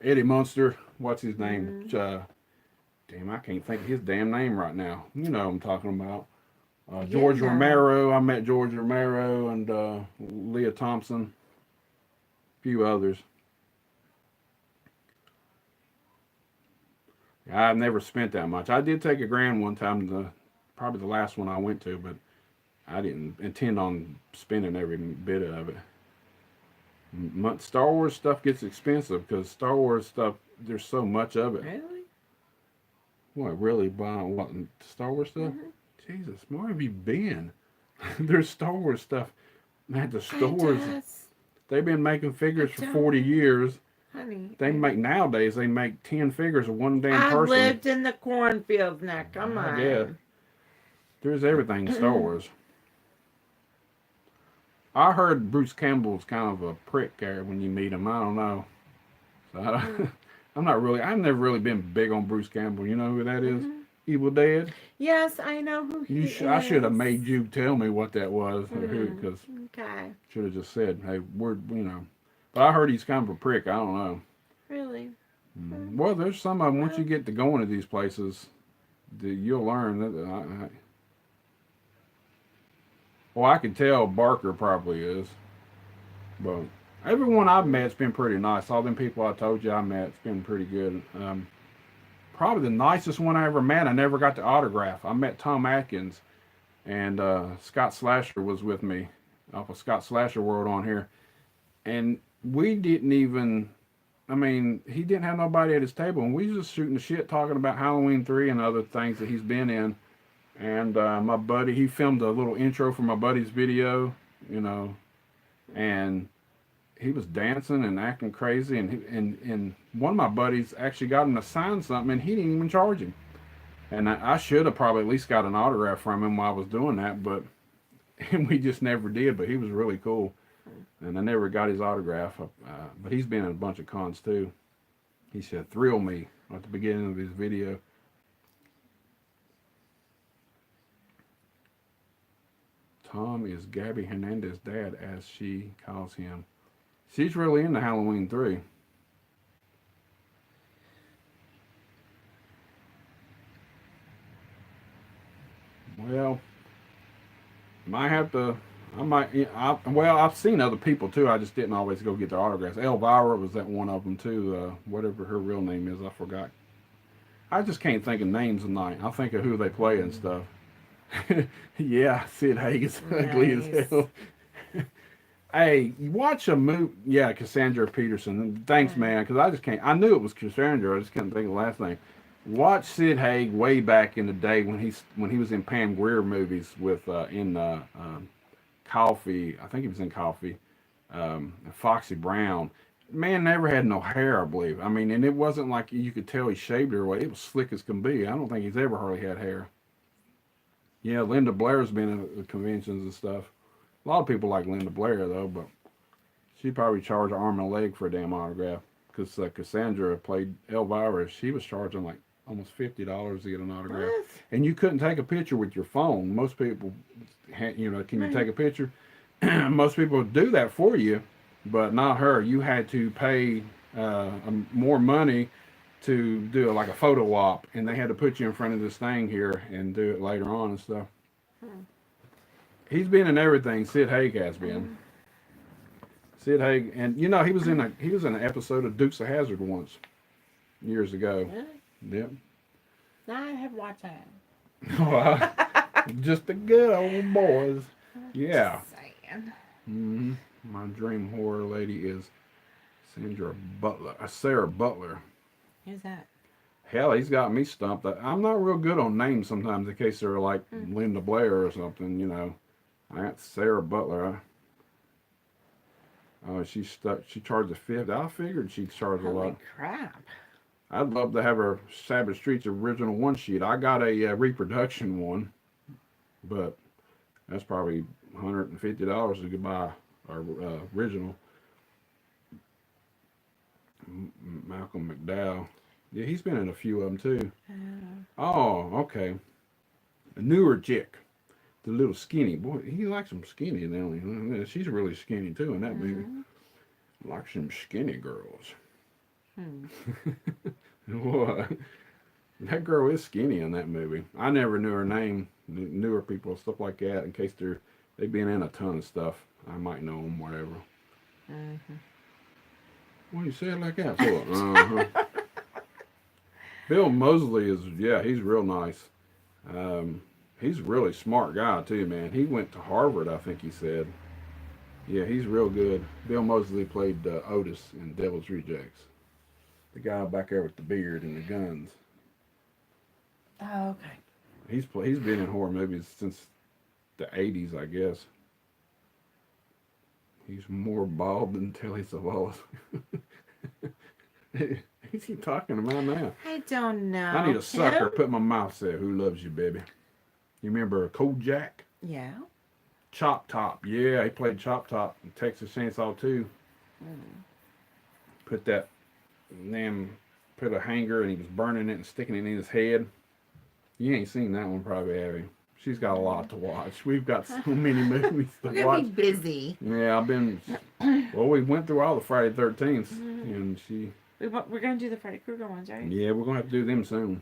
Eddie Munster. What's his name? Damn, I can't think of his damn name right now. You know what I'm talking about. George Romero. I met George Romero and Leah Thompson. A few others. I've never spent that much. I did take $1,000 one time, probably the last one I went to, but I didn't intend on spending every bit of it. Star Wars stuff gets expensive because Star Wars stuff, there's so much of it. Really? What, really buying what, Star Wars stuff? Jesus, where have you been? There's Star Wars stuff at the stores. They've been making figures for 40 years. Honey. Nowadays, they make 10 figures of one damn person. I lived in the cornfields now, come on. Yeah. There's everything in Star Wars. I heard Bruce Campbell's kind of a prick there when you meet him. I don't know. So I've never really been big on Bruce Campbell. You know who that is? Evil Dead? Yes, I know who he is. I should have made you tell me what that was, because okay. Should have just said, hey, But I heard he's kind of a prick. I don't know. Really? Well, there's some of them. Once you get to going to these places, you'll learn that. I can tell Barker probably is, but everyone I've met's been pretty nice. All them people I told you I met, it's been pretty good. Probably the nicest one I ever met, I never got to autograph. I met Tom Atkins, and Scott Slasher was with me off of Scott Slasher World on here. And we didn't even, he didn't have nobody at his table, and we was just shooting the shit, talking about Halloween 3 and other things that he's been in. And my buddy, he filmed a little intro for my buddy's video, and he was dancing and acting crazy, and one of my buddies actually got him to sign something, and he didn't even charge him. And I should have probably at least got an autograph from him while I was doing that, but we just never did. But he was really cool, and I never got his autograph. But he's been in a bunch of cons too. He said, "Thrill me" at the beginning of his video. Tom is Gabby Hernandez's dad, as she calls him. She's really into Halloween 3. Well, might have to. I might. Yeah, well, I've seen other people too. I just didn't always go get their autographs. Elvira was that one of them too. Whatever her real name is, I forgot. I just can't think of names tonight. I think of who they play and stuff. Yeah, Sid Haig is ugly as Nice. hell. Hey, you watch a movie. Yeah, Cassandra Peterson. Thanks, Mm. man, because I just can't. I knew it was Cassandra. I just couldn't think of the last name. Watch Sid Haig way back in the day when he was in Pam Grier movies with in Coffee. I think he was in Coffee. Foxy Brown. Man never had no hair, I believe. I mean, and it wasn't like you could tell he shaved it away. It was slick as can be. I don't think he's ever hardly had hair. Yeah, Linda Blair's been at the conventions and stuff. A lot of people like Linda Blair though, but she probably charged an arm and a leg for a damn autograph. Because Cassandra played Elvira, she was charging like almost $50 to get an autograph, What? and you couldn't take a picture with your phone. Most people, can you Right. take a picture? Most people do that for you, but not her. You had to pay more money to do like a photo op, and they had to put you in front of this thing here and do it later on and stuff. Hmm. He's been in everything. Sid Haig has been. Mm. Sid Haig, and he was in an episode of Dukes of Hazzard once years ago. Really? Yep. No, I have watched that. Just the good old boys. Yeah. Just saying. hmm My dream horror lady is Sarah Butler. Who's that? Hell, he's got me stumped. I'm not real good on names sometimes in case they're like Mm. Linda Blair or something, I got Sarah Butler. Oh, she stuck. She charged a fifth. I figured she'd charge a Holy lot. crap. I'd love to have her Savage Streets original one sheet. I got a reproduction one, but that's probably $150 to buy our original. Malcolm McDowell. Yeah, he's been in a few of them too. Oh, okay. A newer chick. The little skinny boy. He likes them skinny, don't he? She's really skinny too in that movie. Mhm. Likes them skinny girls. Hmm. What? That girl is skinny in that movie. I never knew her name. Newer people, stuff like that. In case they've been in a ton of stuff, I might know them. Whatever. Mhm. Well, you say it like that for? Uh-huh. Bill Mosley he's real nice. Um, he's a really smart guy too, man. He went to Harvard, I think he said. Yeah, he's real good. Bill Mosley played Otis in Devil's Rejects. The guy back there with the beard and the guns. Oh, okay. He's been in horror movies since the '80s, I guess. He's more bald than Telly Savalas. Who's he talking about now? I don't know. I need a sucker. Him? Put my mouth there. Who loves you, baby? You remember Kojak? Yeah. Chop Top. Yeah, he played Chop Top in Texas Chainsaw 2. Mm. Put that, damn, put a hanger and he was burning it and sticking it in his head. You ain't seen that one probably, have you? She's got a lot to watch. We've got so many movies We're to gonna watch. be busy. Yeah, well, we went through all the Friday 13th, and We're gonna do the Freddy Krueger ones, right? yeah, we're going to have to do them soon.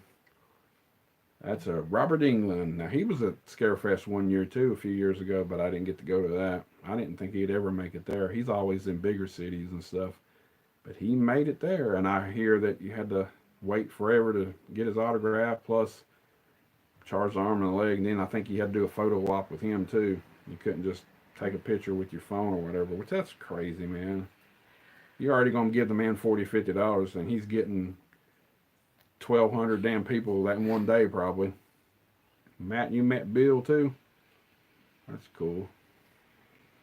That's Robert England. Now, he was at Scarefest one year, too, a few years ago, but I didn't get to go to that. I didn't think he'd ever make it there. He's always in bigger cities and stuff, but he made it there, and I hear that you had to wait forever to get his autograph, plus charge the arm and the leg, and then I think you had to do a photo op with him, too. You couldn't just take a picture with your phone or whatever, which that's crazy, man. You're already going to give the man $40, $50, and he's getting 1,200 damn people that in one day, probably. Matt, you met Bill, too? That's cool.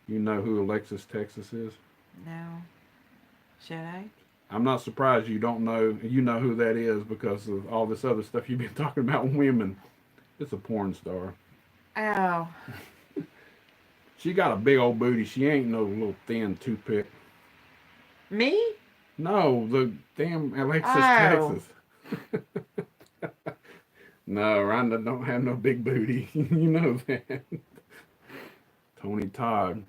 You know who Alexis Texas is? No. Should I? I'm not surprised you don't know. You know who that is because of all this other stuff you've been talking about women. It's a porn star. Oh. She got a big old booty. She ain't no little thin toothpick. Me? No, the damn Alexis Oh. Texas. No, Rhonda don't have no big booty. You know that. Tony Todd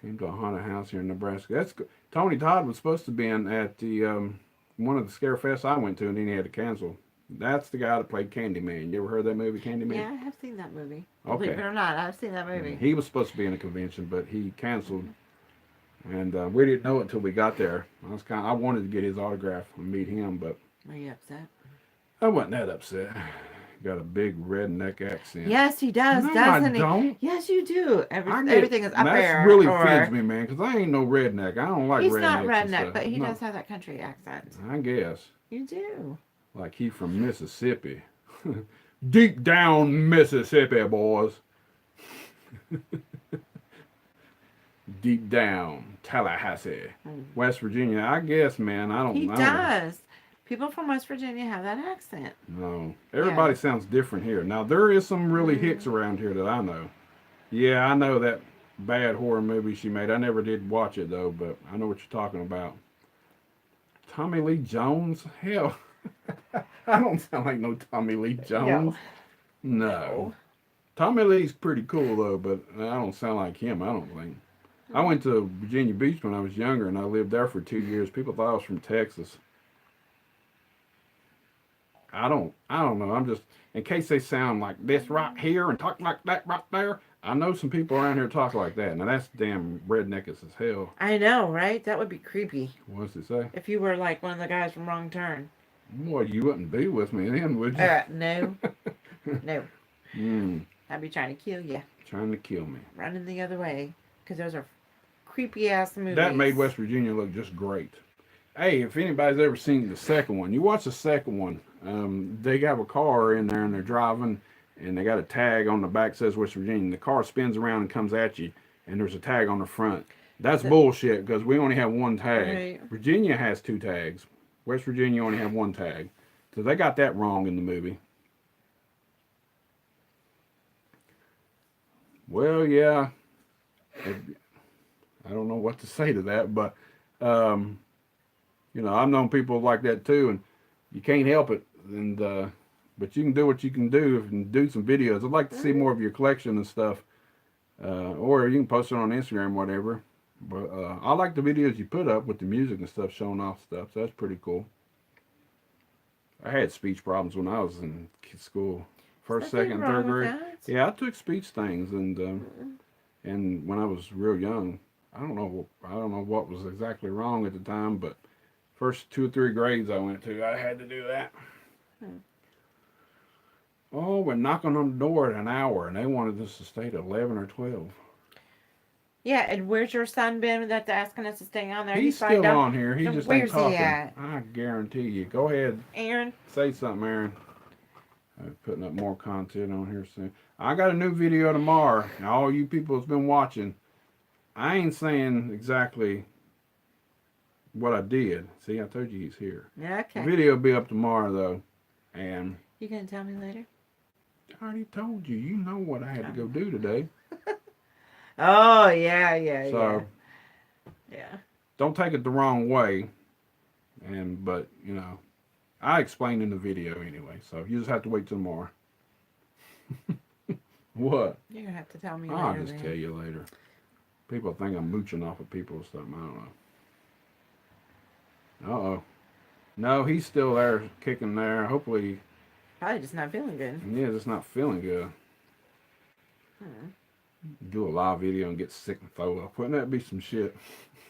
came to a haunted house here in Nebraska. Tony Todd was supposed to be at the one of the scare fests I went to, and then he had to cancel. That's the guy that played Candyman. You ever heard that movie, Candyman? Yeah, I have seen that movie. Okay. Believe it or not, I've seen that movie. He was supposed to be in a convention, but he canceled, and we didn't know it until we got there. I wanted to get his autograph and meet him, but Are you upset? I wasn't that upset. Got a big redneck accent. Yes, he does, No, doesn't I don't. he? Yes, you do. I get- Everything is up there. That really or- offends me, man, because I ain't no redneck. I don't like He's rednecks not and redneck, stuff. but he No, does have that country accent. I guess. You do. Like he from Mississippi. Deep down Mississippi, boys. Deep down Tallahassee, West Virginia. I guess, man. I don't He know. does. People from West Virginia have that accent. No. Everybody sounds different here. Now, there is some really hicks around here that I know. Yeah, I know that bad horror movie she made. I never did watch it, though, but I know what you're talking about. Tommy Lee Jones? Hell. I don't sound like no Tommy Lee Jones. No. Tommy Lee's pretty cool, though, but I don't sound like him, I don't think. I went to Virginia Beach when I was younger, and I lived there for 2 years. People thought I was from Texas. I don't know. I'm just, in case they sound like this right here and talk like that right there, I know some people around here talk like that. Now, that's damn redneck as hell. I know, right? That would be creepy. What's it say? If you were like one of the guys from Wrong Turn. Boy, you wouldn't be with me then, would you? No. No. Hmm. I'd be trying to kill you. Trying to kill me. Running the other way. Because those are creepy ass movies. That made West Virginia look just great. Hey, if anybody's ever seen the second one, you watch the second one. They have a car in there and they're driving, and they got a tag on the back that says West Virginia. And the car spins around and comes at you, and there's a tag on the front. That's bullshit because we only have one tag. Right. Virginia has 2 tags. West Virginia only have 1 tag. So they got that wrong in the movie. Well, yeah. I don't know what to say to that, but you know, I've known people like that too, and you can't help it. And but you can do what you can do and do some videos. I'd like to see more of your collection and stuff, or you can post it on Instagram, whatever. But I like the videos you put up with the music and stuff, showing off stuff. So that's pretty cool. I had speech problems when I was in school, first, Nothing second, wrong third with grade. that. Yeah, I took speech things, and when I was real young, I don't know what was exactly wrong at the time, but first 2 or 3 grades I went to, I had to do that. Oh, we're knocking on the door at an hour, and they wanted us to stay to 11 or 12. Yeah, and where's your son been that's asking us to stay on there? He's You find still out- on here. He Now, just ain't where's he talking. at? I guarantee you. Go ahead, Aaron, say something, Aaron. I'm putting up more content on here soon. I got a new video tomorrow. Now, all you people that's been watching, I ain't saying exactly what I did. See, I told you he's here. yeah, The okay. video will be up tomorrow, though. And You gonna tell me later? I already told you. You know what I had to go do today. Oh yeah, So yeah. don't take it the wrong way. But you know, I explained in the video anyway. So you just have to wait till tomorrow. What? You're gonna have to tell me I'll later. just then. tell you later. People think I'm mooching off of people or something. I don't know. Uh-oh. No, he's still there, kicking there. Hopefully, Probably just not feeling good. yeah, just not feeling good. Do a live video and get sick and throw up. Wouldn't that be some shit?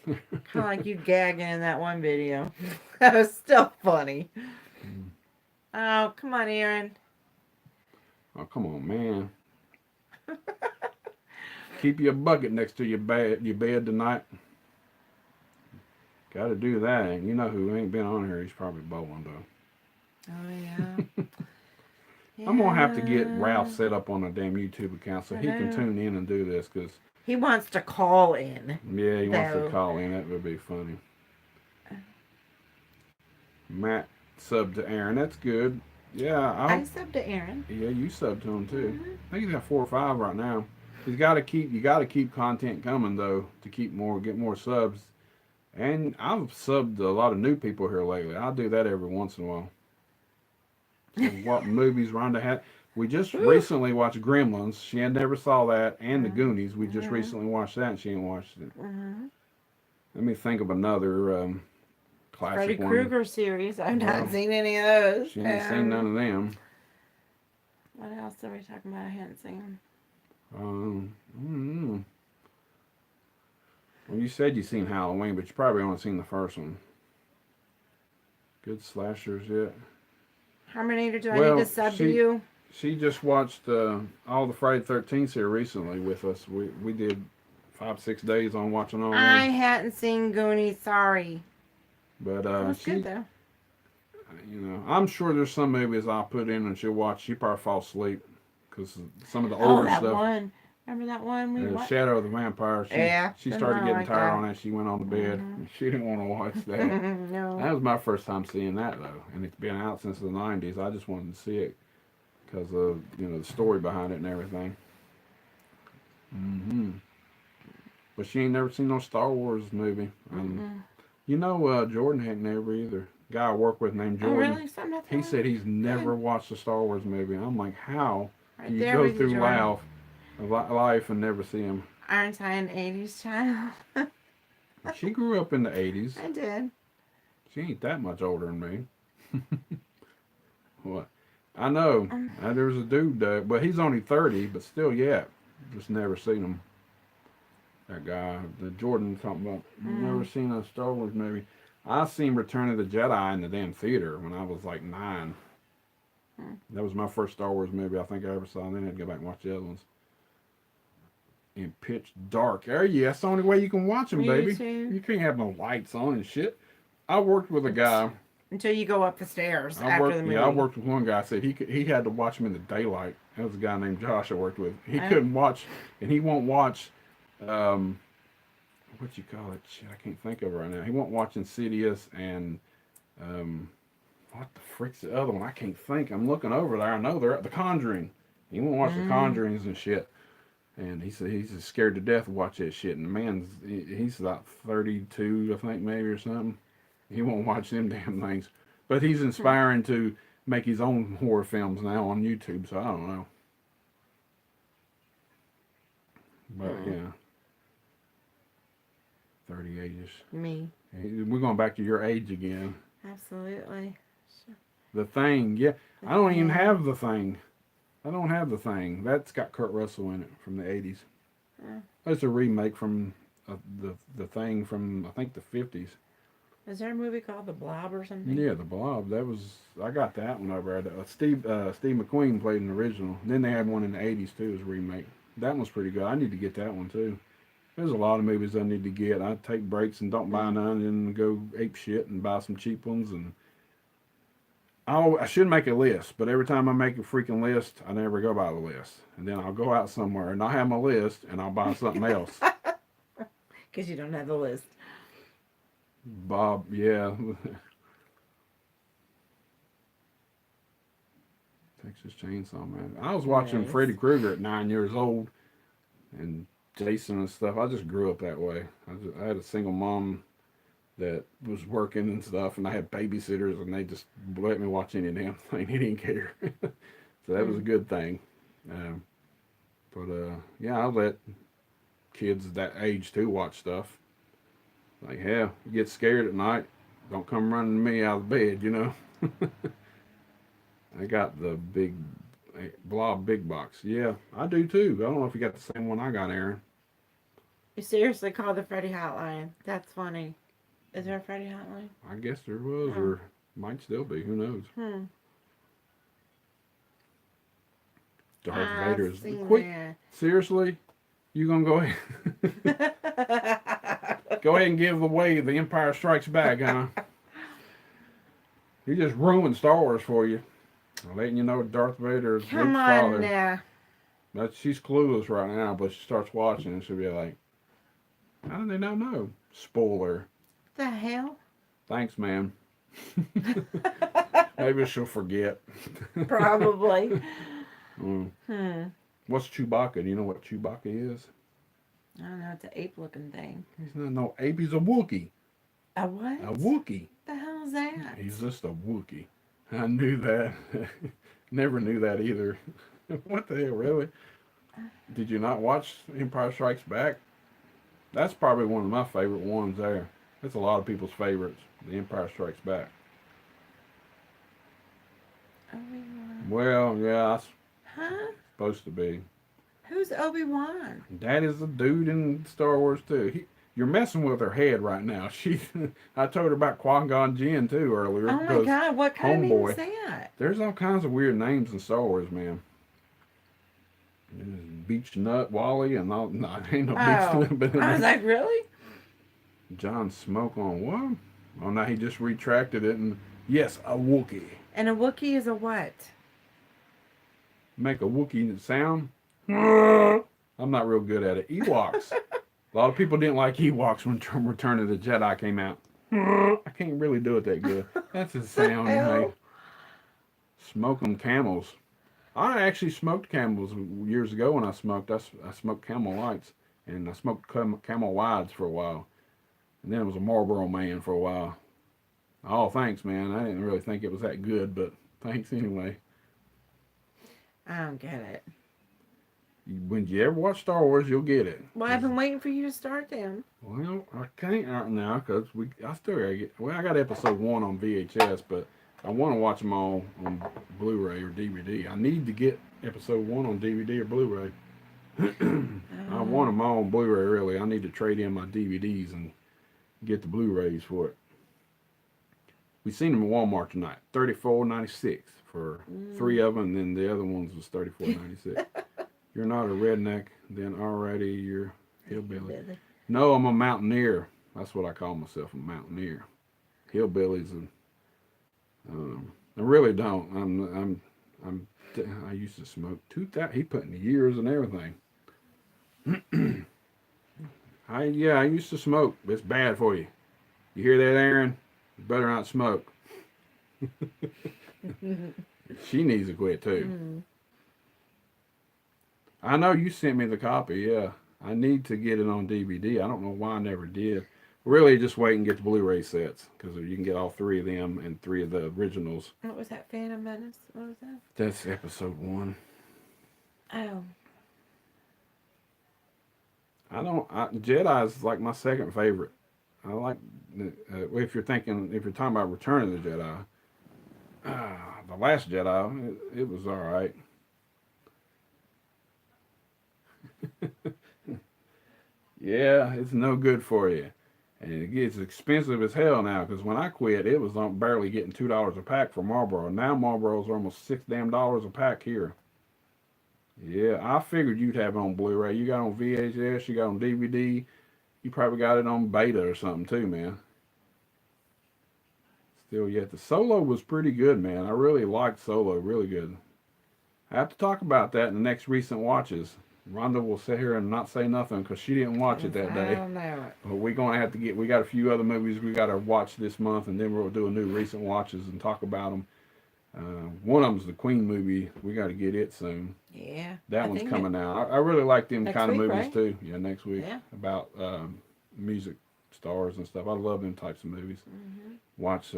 Kind of like you gagging in that one video. That was still funny. Oh, come on, Aaron. Oh, come on, man. Keep your bucket next to your bed tonight. Got to do that. And you know who ain't been on here? He's probably bowling, though. Oh, yeah. I'm going to have to get Ralph set up on a damn YouTube account so he can know. tune in and do this. Because, He wants to call in. yeah, he wants to No. call in. That would be funny. Matt subbed to Aaron. That's good. Yeah, I subbed to Aaron. yeah, you subbed to him too. I think he's got 4 or 5 right now. You got to keep content coming though to get more subs. And I've subbed a lot of new people here lately. I'll do that every once in a while. And what movies Rhonda had? We just Whew. recently watched Gremlins. She had never saw that, and The Mhm. Goonies. We just Mhm. recently watched that, and she ain't watched it. Mhm. Let me think of another Freddy classic one. Krueger series. I've not Well, seen any of those. she ain't seen none of them. What else are we talking about? I hadn't seen. Mm, well, you said you seen Halloween, but you probably only seen the first one. Good slashers yet? Terminator. Do I need to Well, sub to she you? she just watched all the Friday 13th here recently with us. We did 5 6 days on watching all I them. hadn't seen Goonies. Sorry. But It was good she, though. I'm sure there's some movies I'll put in and she'll watch. She probably fall asleep because some of the Oh, older that stuff. one. Remember that one we watched? Shadow of the Vampire. Yeah, She didn't started I getting like tired that? on that. She went on the bed. Mhm. She didn't want to watch that. No. That was my first time seeing that though, and it's been out since the '90s. I just wanted to see it because of the story behind it and everything. Hmm. But she ain't never seen no Star Wars movie. Mm-mm. Jordan hadn't never either. Guy I work with named Oh, Jordan. really? Something that's He said he's never good. watched a Star Wars movie. I'm like, how do Right you there go with you, through Jordan. life and never see him? Aren't I an 80s child? She grew up in the '80s. I did. She ain't that much older than me. What? I know. There's a dude, but he's only 30, but still, yeah. Just never seen him. That guy, the Jordan talking about, never Mm. seen a Star Wars movie. I seen Return of the Jedi in the damn theater when I was like 9. Mm. That was my first Star Wars movie I think I ever saw. And then I had to go back and watch the other ones. In pitch dark. Yeah, that's the only way you can watch them, Me baby. too. You can't have no lights on and shit. I worked with a guy. Until you go up the stairs after the movie. I worked with one guy. Said he had to watch them in the daylight. That was a guy named Josh I worked with. He Oh. couldn't watch, and he won't watch. Um, what you call it? Shit, I can't think of it right now. He won't watch Insidious and um, what the freak's the other one? I can't think. I'm looking over there. I know they're at The Conjuring. He won't watch The Conjurings and shit. And he said he's just scared to death to watch that shit. And the he's about 32, I think, maybe, or something. He won't watch them damn things. But he's inspiring to make his own horror films now on YouTube, so I don't know. But yeah, 38ish. Me. We're going back to your age again. Absolutely. The Thing, yeah. I don't even have The Thing. I don't have The Thing. That's got Kurt Russell in it from the 80s. Yeah. That's a remake from the Thing from, I think, the 50s. Is there a movie called The Blob or something? Yeah, The Blob. I got that one over there. Steve McQueen played an original. Then they had one in the 80s too as a remake. That one's pretty good. I need to get that one too. There's a lot of movies I need to get. I take breaks and don't buy none, and then go ape shit and buy some cheap ones. And I should make a list, but every time I make a freaking list, I never go by the list. And then I'll go out somewhere and I'll have my list and I'll buy something else. Because you don't have the list. Bob, yeah. Texas Chainsaw Man. I was watching Nice. Freddy Krueger at 9 years old, and Jason and stuff. I just grew up that way. I had a single mom that was working and stuff, and I had babysitters, and they just let me watch any damn thing. He didn't care. So that was a good thing. Yeah, I let kids that age too watch stuff. Like, hell, you get scared at night, don't come running me out of bed. I got the Blob big box. Yeah, I do too. I don't know if you got the same one I got, Aaron. You seriously called the Freddy Hotline. That's funny. Is there a Freddy Hotline? I guess there was, or might still be. Who knows? Darth Vader's. Quick, seriously? You gonna go ahead? Go ahead and give away The Empire Strikes Back, huh? He just ruined Star Wars for you. I'm letting you know Darth Vader's Luke's Come father. on now. She's clueless right now, but she starts watching and she'll be like, how do they not know? Spoiler. The hell? Thanks, man. Maybe she'll forget. Probably. What's Chewbacca? Do you know what Chewbacca is? I don't know. It's an ape-looking thing. He's not no ape. He's a Wookiee. A what? A Wookiee. The hell is that? He's just a Wookiee. I knew that. Never knew that either. What the hell, really? Did you not watch Empire Strikes Back? That's probably one of my favorite ones there. That's a lot of people's favorites, The Empire Strikes Back. Obi-Wan. Well, yeah, it's Huh? supposed to be. Who's Obi-Wan? That is a dude in Star Wars too. You're messing with her head right now. I told her about Qui-Gon Jinn too earlier. Oh my because God! What kind of name Homeboy. is that? There's all kinds of weird names in Star Wars, man. There's Beach Nut Wally and all. No, ain't no Oh, Beach Nut. But I was like, really? John Smoke on what? Oh, now he just retracted it and yes, a Wookiee. And a Wookiee is a what? Make a Wookiee sound. I'm not real good at it. Ewoks. A lot of people didn't like Ewoks when Return of the Jedi came out. I can't really do it that good. That's the sound. Hey. Smoke 'em camels. I actually smoked camels years ago when I smoked. I smoked Camel Lights and I smoked Camel Wides for a while. And then I was a Marlboro man for a while. Oh, thanks, man. I didn't really think it was that good, but thanks anyway. I don't get it. When you ever watch Star Wars, you'll get it. Well, I've been waiting for you to start them. Well, I can't right now because I still gotta get. Well, I got episode 1 on VHS, but I want to watch them all on Blu-ray or DVD. I need to get episode 1 on DVD or Blu-ray. I want them all on Blu-ray. Really, I need to trade in my DVDs and get the Blu-rays for it. We seen them at Walmart tonight. $34.96 for 3 of them, and then the other ones was $34.96. You're not a redneck, then already you're hillbilly. No, I'm a mountaineer. That's what I call myself, a mountaineer. Hillbillies, and I really don't. I used to smoke 2,000. He put in the years and everything. I used to smoke. It's bad for you. You hear that, Aaron? You better not smoke. She needs to quit too. I know you sent me the copy. Yeah, I need to get it on DVD. I don't know why I never did. Really, just wait and get the Blu-ray sets because you can get all 3 of them and 3 of the originals. What was that? Phantom Menace? What was that? That's episode 1. Oh. Jedi's like my second favorite. I like if you're talking about Return of the Jedi. The Last Jedi, it was all right. Yeah, it's no good for you. And it gets expensive as hell now because when I quit, it was barely getting $2 a pack for Marlboro. Now Marlboros are almost $6 damn a pack here. Yeah, I figured you'd have it on Blu-ray. You got it on VHS, you got it on DVD. You probably got it on beta or something too, man. Still yet. The Solo was pretty good, man. I really liked Solo, really good. I have to talk about that in the next recent watches. Rhonda will sit here and not say nothing because she didn't watch it that day. I don't know. But we're going to have to we got a few other movies we got to watch this month, and then we'll do a new recent watches and talk about them. One of them's the Queen movie. We got to get it soon. Yeah. That one's coming out. I really like them Next kind of week, movies right? too. Yeah, next week. Yeah. About music stars and stuff. I love them types of movies. Watch,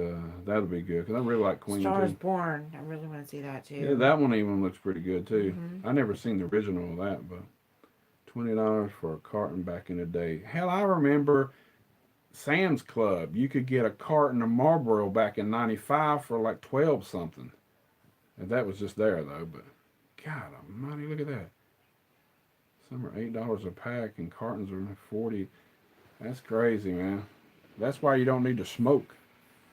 that'll be good because I really like Queen Stars too. Born. I really want to see that too. Yeah, that one even looks pretty good too. I never seen the original of that, but $20 for a carton back in the day. Hell, I remember Sam's Club. You could get a carton of Marlboro back in '95 for like 12 something. And that was just there though. But God Almighty, look at that. Some are $8 a pack, and cartons are 40. That's crazy, man. That's why you don't need to smoke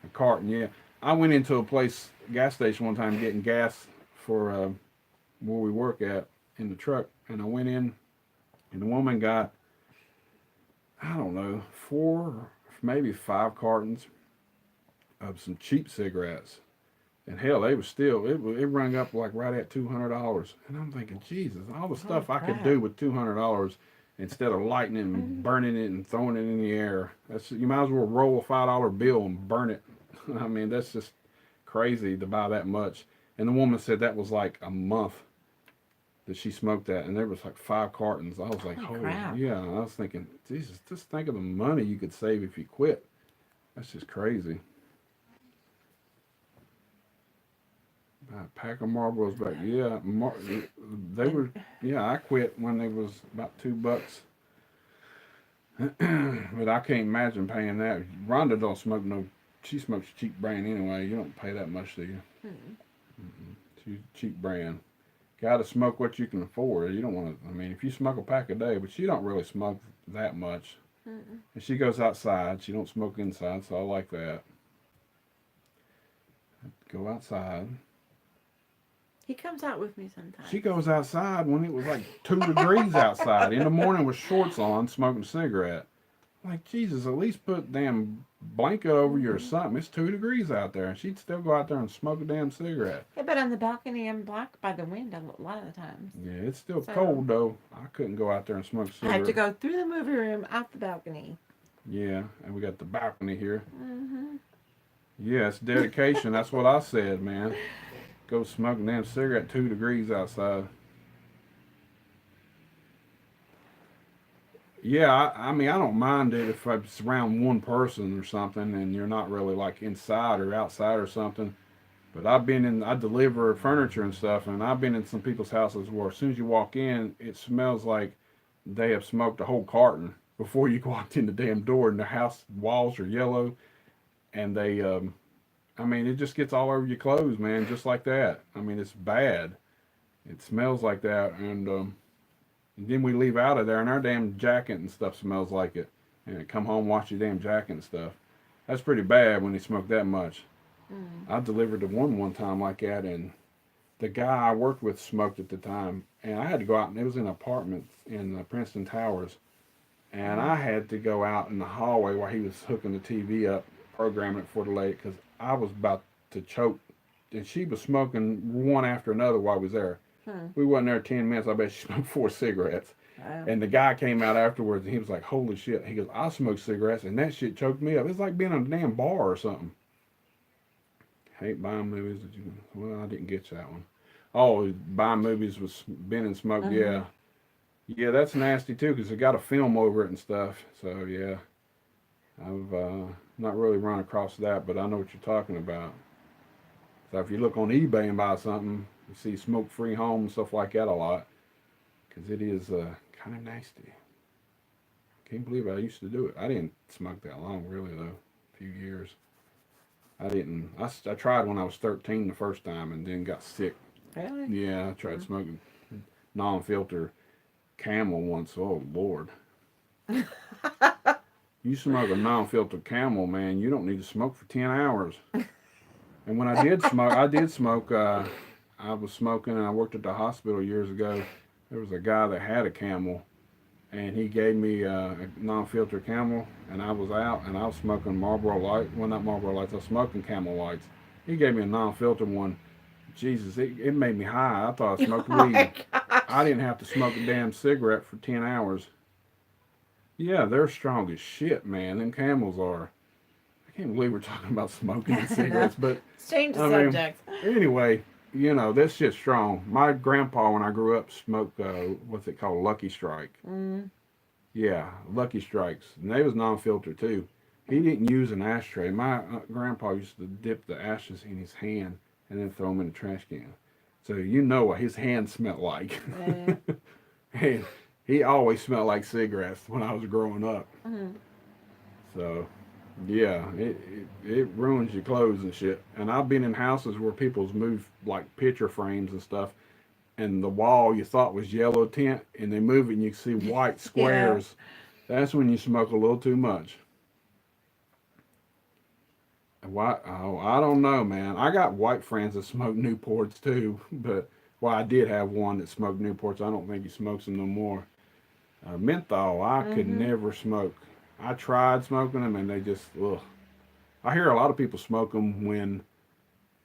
a carton. Yeah, I went into a gas station one time getting gas for where we work at in the truck, and I went in, and the woman got, I don't know, 4, maybe 5 cartons of some cheap cigarettes. And hell, they was still, it rang up like right at $200. And I'm thinking, Jesus, all the stuff I could do with $200 instead of lighting it and burning it and throwing it in the air. You might as well roll a $5 bill and burn it. I mean, that's just crazy to buy that much. And the woman said that was like a month that she smoked that, and there was like 5 cartons. I was like, holy crap. yeah. And I was thinking, Jesus, just think of the money you could save if you quit. That's just crazy. A pack of Marlboros back. Yeah, they were. Yeah, I quit when they was about $2. But I can't imagine paying that. Rhonda don't smoke no. She smokes cheap brand anyway. You don't pay that much, do you? Mm. She's cheap brand. Got to smoke what you can afford. You don't want to. I mean, if you smoke a pack a day, but she don't really smoke that much. Mm. And she goes outside. She don't smoke inside, so I like that. Go outside. He comes out with me sometimes. She goes outside when it was like 2 degrees outside in the morning with shorts on, smoking a cigarette. Like, Jesus, at least put damn blanket over you or something. It's 2 degrees out there, and she'd still go out there and smoke a damn cigarette. Yeah, but on the balcony, I'm blocked by the wind a lot of the times. Yeah, it's still So- cold though. I couldn't go out there and smoke a I cigarette. have to go through the movie room, out the balcony. Yeah, and we got the balcony here. Mm-hmm. Yeah, it's dedication. That's what I said, man. Go smoke a damn cigarette 2 degrees outside. Yeah, I mean, I don't mind it if it's around one person or something and you're not really like inside or outside or something. But I deliver furniture and stuff, and I've been in some people's houses where as soon as you walk in, it smells like they have smoked a whole carton before you walked in the damn door, and the house walls are yellow, and I mean, it just gets all over your clothes, man, just like that. I mean, it's bad. It smells like that, and then we leave out of there, and our damn jacket and stuff smells like it. And come home, wash your damn jacket and stuff. That's pretty bad when you smoke that much. Mm. I delivered to one time like that, and the guy I worked with smoked at the time, and I had to go out, and it was in an apartment in Princeton Towers, and I had to go out in the hallway while he was hooking the TV up, programming it for the lady, because I was about to choke, and she was smoking one after another while I was there. Hmm. We wasn't there 10 minutes. I bet she smoked 4 cigarettes. Wow. And the guy came out afterwards and he was like, holy shit. He goes, I smoke cigarettes and that shit choked me up. It's like being in a damn bar or something. Hate buying movies. Well, I didn't get that one. Oh, buying movies with Ben and smoke. Uh-huh. Yeah. Yeah, that's nasty too because they got a film over it and stuff. So, yeah. I've not really run across that, but I know what you're talking about. So if you look on eBay and buy something, you see smoke-free home and stuff like that a lot. Because it is kind of nasty. Can't believe I used to do it. I didn't smoke that long, really, though. A few years. I didn't. I tried when I was 13 the first time and then got sick. Really? Yeah, I tried smoking non-filter Camel once. Oh, Lord. You smoke a non-filter Camel, man, you don't need to smoke for 10 hours. And when I did smoke, I was smoking and I worked at the hospital years ago. There was a guy that had a Camel and he gave me a non-filter Camel and I was out and I was smoking Marlboro Light. Well, not Marlboro Lights, I was smoking Camel Lights. He gave me a non-filter one. Jesus, it made me high. I thought I smoked Oh weed. my gosh. I didn't have to smoke a damn cigarette for 10 hours. Yeah, they're strong as shit, man. Them Camels are. I can't believe we're talking about smoking and cigarettes, but Change the I mean, subject. anyway, you know, this shit's strong. My grandpa, when I grew up, smoked, what's it called, Lucky Strike. Mm. Yeah, Lucky Strikes. And they was non-filter, too. He didn't use an ashtray. My grandpa used to dip the ashes in his hand and then throw them in the trash can. So you know what his hand smelled like. Yeah. And he always smelled like cigarettes when I was growing up. Mm. So, yeah, it ruins your clothes and shit. And I've been in houses where people's moved like picture frames and stuff, and the wall you thought was yellow tint, and they move it and you see white squares. That's when you smoke a little too much. Why? Oh, I don't know, man. I got white friends that smoke Newports too, but well, I did have one that smoked Newports. I don't think he smokes them no more. Menthol, I could Mhm. never smoke. I tried smoking them, and they just ugh. I hear a lot of people smoke them when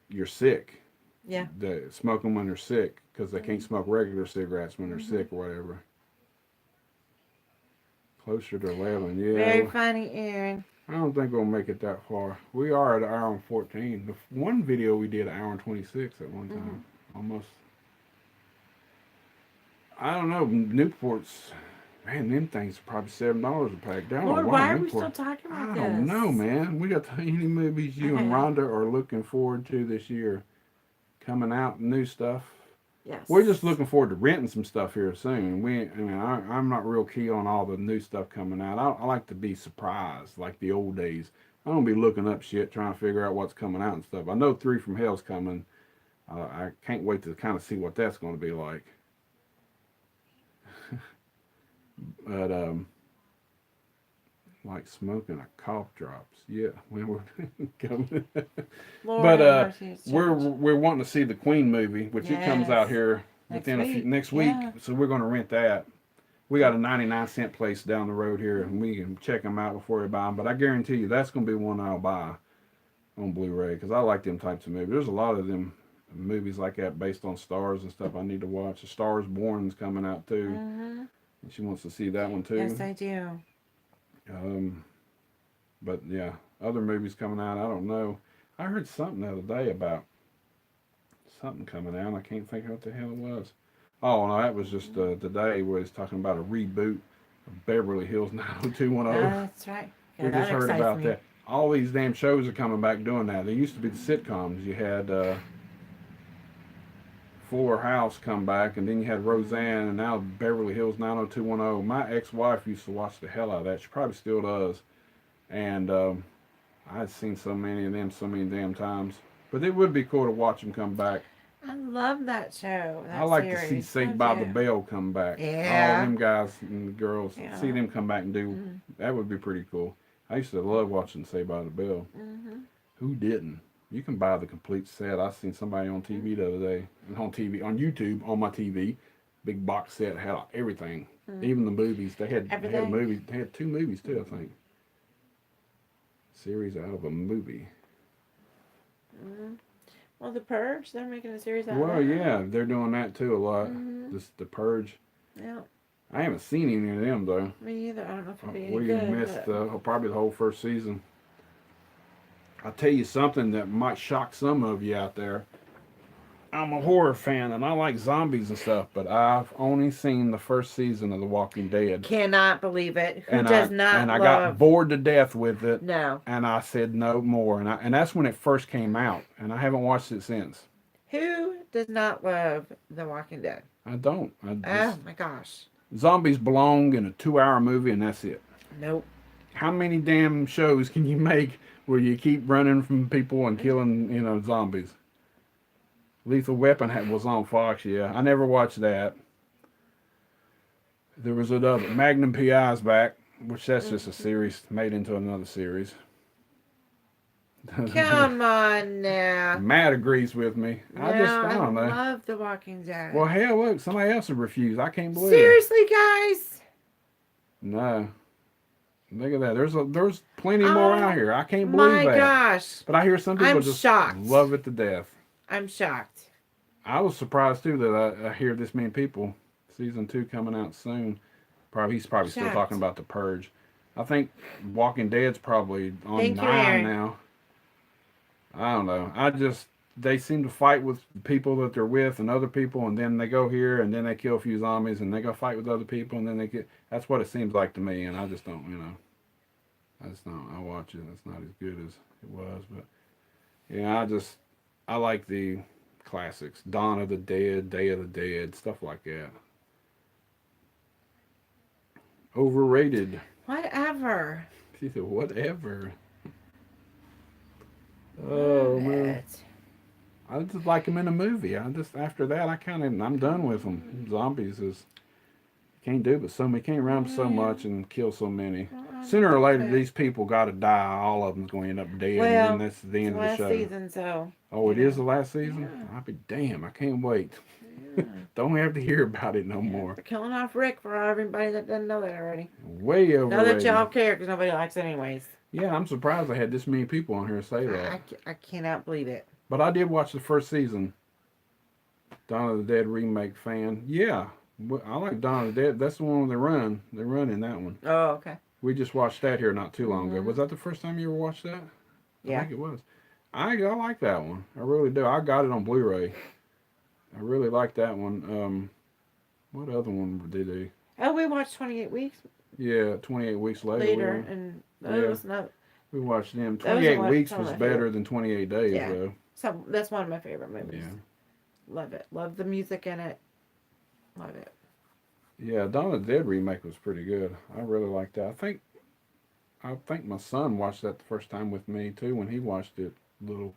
you're sick. Yeah. They smoke them when they're sick because they can't smoke regular cigarettes when they're Mhm. sick or whatever. Closer to 11, yeah. Very funny, Aaron. I don't think we'll make it that far. We are at an hour and 14. The one video we did an hour and 26 at one time. Almost. I don't know. Newports, man, them things are probably $7 a pack. I don't know Lord, why why are we Newport. still talking about I this? don't know, man. We got any movies you and Okay. Rhonda are looking forward to this year coming out, new stuff. Yes. We're just looking forward to renting some stuff here soon. I'm not real keen on all the new stuff coming out. I like to be surprised, like the old days. I don't be looking up shit, trying to figure out what's coming out and stuff. I know Three from Hell's coming. I can't wait to kind of see what that's going to be like. But like smoking a cough drops. Yeah, we were coming. Lord But have mercy, it's we're wanting to see the Queen movie, which it comes out Yes. here Next within week. next week. Yeah. So we're going to rent that. We got a 99-cent place down the road here, and we can check them out before we buy them. But I guarantee you, that's going to be one I'll buy on Blu-ray because I like them types of movies. There's a lot of them movies like that based on stars and stuff I need to watch. The Stars Born's coming out too. Mm-hmm. And she wants to see that one too. Yes, I do. But yeah, other movies coming out, I don't know. I heard something the other day about something coming out. I can't think of what the hell it was. Oh, no, that was just today where it's talking about a reboot of Beverly Hills 90210. That's right. Yeah, We that just heard excites about me. that. All these damn shows are coming back doing that. They used to be the sitcoms. You had Fuller House come back, and then you had Roseanne, and now Beverly Hills 90210. My ex-wife used to watch the hell out of that. She probably still does. And I'd seen so many of them so many damn times. But it would be cool to watch them come back. I love that show. That I like series. to see Saved I by do. the Bell come back. Yeah. All them guys and girls, Yeah. see them come back and do. Mhm. That would be pretty cool. I used to love watching Saved by the Bell. Mhm. Who didn't? You can buy the complete set. I seen somebody on TV the other day, on YouTube, on my TV, big box set had everything, even the movies. They had Everything. movies. They had 2 movies too, I think. Series out of a movie. Mhm. Well, The Purge, they're making a series out of Well, that. yeah, they're doing that too a lot. Mhm. This the Purge. Yeah. I haven't seen any of them though. Me either. I don't know if it'll be any We good. missed but- probably the whole first season. I'll tell you something that might shock some of you out there. I'm a horror fan and I like zombies and stuff, but I've only seen the first season of The Walking Dead. Cannot believe it. Who And does not I love? got bored to death with it, No. and I said no more. And that's when it first came out, and I haven't watched it since. Who does not love The Walking Dead? I don't. Oh my gosh. Zombies belong in a 2-hour movie, and that's it. Nope. How many damn shows can you make where you keep running from people and killing, zombies? Lethal Weapon was on Fox, yeah. I never watched that. There was another, Magnum PI's back, which that's just a series made into another series. Come on now. Matt agrees with me. I don't know. love The Walking Dead. Well, hell, look, somebody else has refused. I can't believe it. Seriously, guys? No. Look at that. There's plenty more out here. I can't believe My that. gosh. But I hear some people I'm just shocked. love it to death. I'm shocked. I was surprised too that I hear this many people. Season 2 coming out soon. He's probably still Shocked. talking about The Purge. I think Walking Dead's probably on Thank you, 9 Aaron. now. I don't know. They seem to fight with the people that they're with and other people, and then they go here and then they kill a few zombies and they go fight with other people and then they get. That's what it seems like to me, and I just don't. I watch it. It's not as good as it was, but yeah, I like the classics, Dawn of the Dead, Day of the Dead, stuff like that. Overrated. Whatever. She said, whatever. Oh Love man, it. I just like them in a movie. After that, I'm done with them. Zombies is can't do but so many. Can't run so much and kill so many. Sooner or later, these people got to die. All of them's going to end up dead, Well, and then that's the end of the Last show. season, so. Oh, it Yeah. is the last season? Yeah. I'll be damn. I can't wait. Yeah. Don't have to hear about it no more. They're killing off Rick for everybody that doesn't know that already. Way Know that overrated. y'all care because nobody likes it anyways. Yeah, I'm surprised I had this many people on here say that. I cannot believe it. But I did watch the first season. Dawn of the Dead remake fan. Yeah, I like Dawn of the Dead. That's the one where they run. They run in that one. Oh, okay. We just watched that here not too long ago. Mhm. Was that the first time you ever watched that? I Yeah. think it was. I like that one. I really do. I got it on Blu-ray. I really like that one. What other one did they? Oh, we watched 28 Weeks Yeah, 28 Weeks Later. later, and that Yeah. was not. We watched them. That was 28 one- Weeks some of was my better favorite. than 28 Days, Yeah. though. So that's one of my favorite movies. Yeah. Love it. Love the music in it. Love it. Yeah, Dawn of the Dead remake was pretty good. I really liked that. I think my son watched that the first time with me too when he watched it a little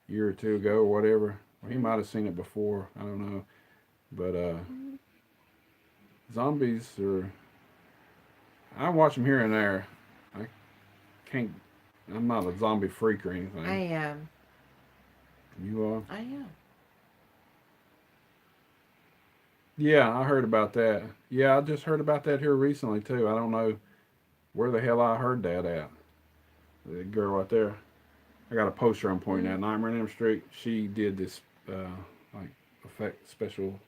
year or two ago or whatever. Or he might have seen it before. I don't know. But zombies are. I watch them here and there. I can't. I'm not a zombie freak or anything. I am. You are? I am. Yeah, I heard about that. Yeah, I just heard about that here recently too. I don't know where the hell I heard that at. The girl right there. I got a poster I'm pointing at. Nightmare on Elm Street. She did this like effect special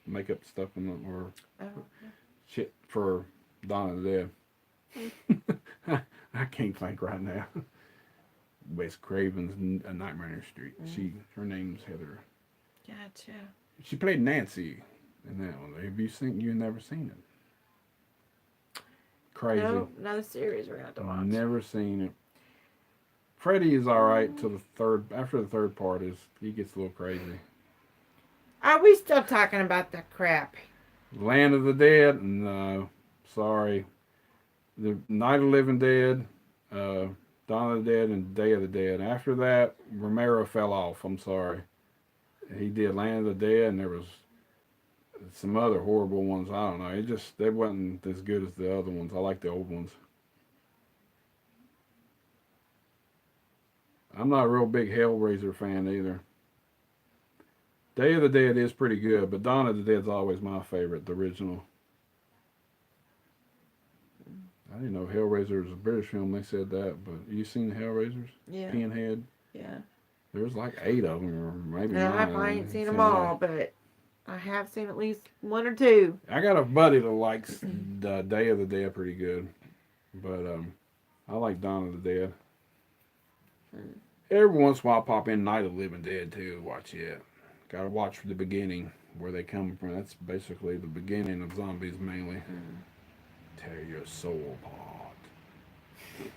makeup stuff or Oh. shit for Dawn of the Dead. I can't think right now. Wes Craven's A Nightmare on Elm Street. Her name's Heather. Gotcha. She played Nancy in that one. Have you seen? You've never seen it? Crazy. No, another series we're gonna have to watch. Never seen it. Freddy is all right till the third. After the third part is he gets a little crazy. Are we still talking about that crap? Land of the Dead? No, sorry. The Night of the Living Dead, Dawn of the Dead, and Day of the Dead. After that, Romero fell off. I'm sorry. He did Land of the Dead, and there was some other horrible ones. I don't know. They wasn't as good as the other ones. I like the old ones. I'm not a real big Hellraiser fan either. Day of the Dead is pretty good, but Dawn of the Dead's always my favorite, the original. I didn't know Hellraiser was a British film. They said that, but you seen the Hellraisers? Yeah. Pinhead. Yeah. There's like 8 of them, or maybe No, 9. I ain't seen them all, but I have seen at least 1 or 2. I got a buddy that likes the Day of the Dead pretty good, but I like Dawn of the Dead. Every once in a while, I pop in Night of the Living Dead too. Watch it. Got to watch from the beginning where they come from. That's basically the beginning of zombies mainly. Tear your soul apart.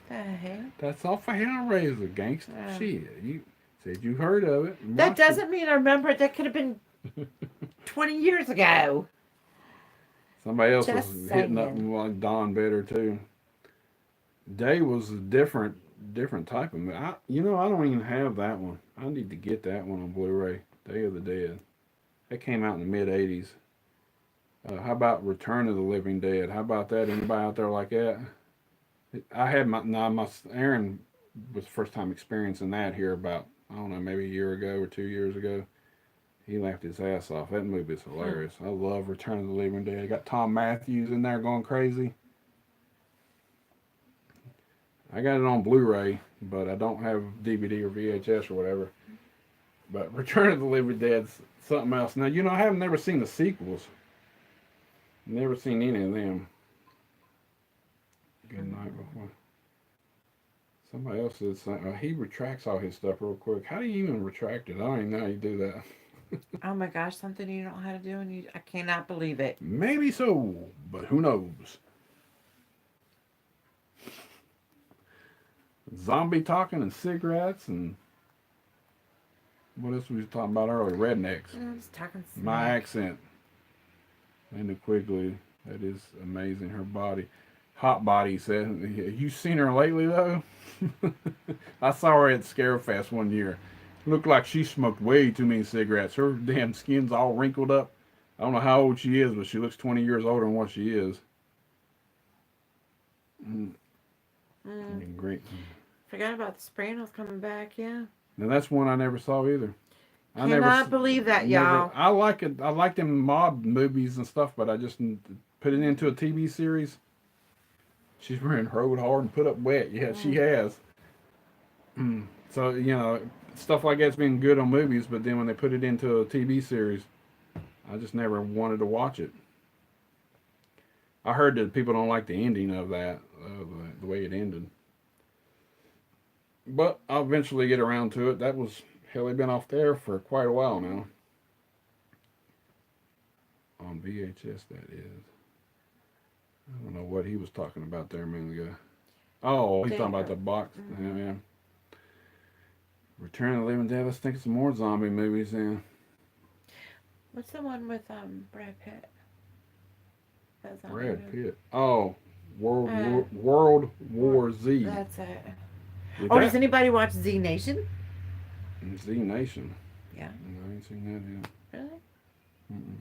The hell? That's off of Hellraiser, gangster. Shit, you said you heard of it. That doesn't mean I remember it. That could have been 20 years ago. Somebody else Just was hitting up saying. like Dawn better too. Day was a different type of movie. I don't even have that one. I need to get that one on Blu-ray. Day of the Dead. That came out in the mid '80s. How about Return of the Living Dead? How about that? Anybody out there like that? I had my Aaron was the first time experiencing that here about, I don't know, maybe a year ago or 2 years ago. He laughed his ass off. That movie's hilarious. I love Return of the Living Dead. Got Tom Matthews in there going crazy. I got it on Blu-ray, but I don't have DVD or VHS or whatever. But Return of the Living Dead's something else. Now, I have never seen the sequels. Never seen any of them. Good night before. Somebody else said something. He retracts all his stuff real quick. How do you even retract it? I don't even know how you do that. Oh my gosh, something you don't know how to do, and I cannot believe it. Maybe so, but who knows? Zombie talking and cigarettes and what else we was talking about earlier? Rednecks. I'm just talking smack. My accent. Linda Quigley. That is amazing. Her body. Hot Body said, you seen her lately though? I saw her at Scarefest one year. Looked like she smoked way too many cigarettes. Her damn skin's all wrinkled up. I don't know how old she is, but she looks 20 years older than what she is. Great. Forgot about the Sopranos coming back, yeah. Now that's one I never saw either. I Cannot believe that, y'all. I like it. I like them mob movies and stuff, but I just put it into a TV series. She's wearing rode hard and put up wet. Yeah, she has. So, stuff like that's been good on movies, but then when they put it into a TV series, I just never wanted to watch it. I heard that people don't like the ending of that, the way it ended. But I'll eventually get around to it. That was, hell, they've been off there for quite a while now. On VHS, that is. I don't know what he was talking about there a minute ago. Oh, he's talking about the box. Yeah. Return of the Living Dead. Let's think of some more zombie movies then. What's the one with Brad Pitt? That zombie Brad movie. Pitt. Oh, Uh, World War Z. That's it. Is Oh, does that anybody watch Z Nation? Z Nation? Yeah. No, I ain't seen Really? that yet. Mm-mm.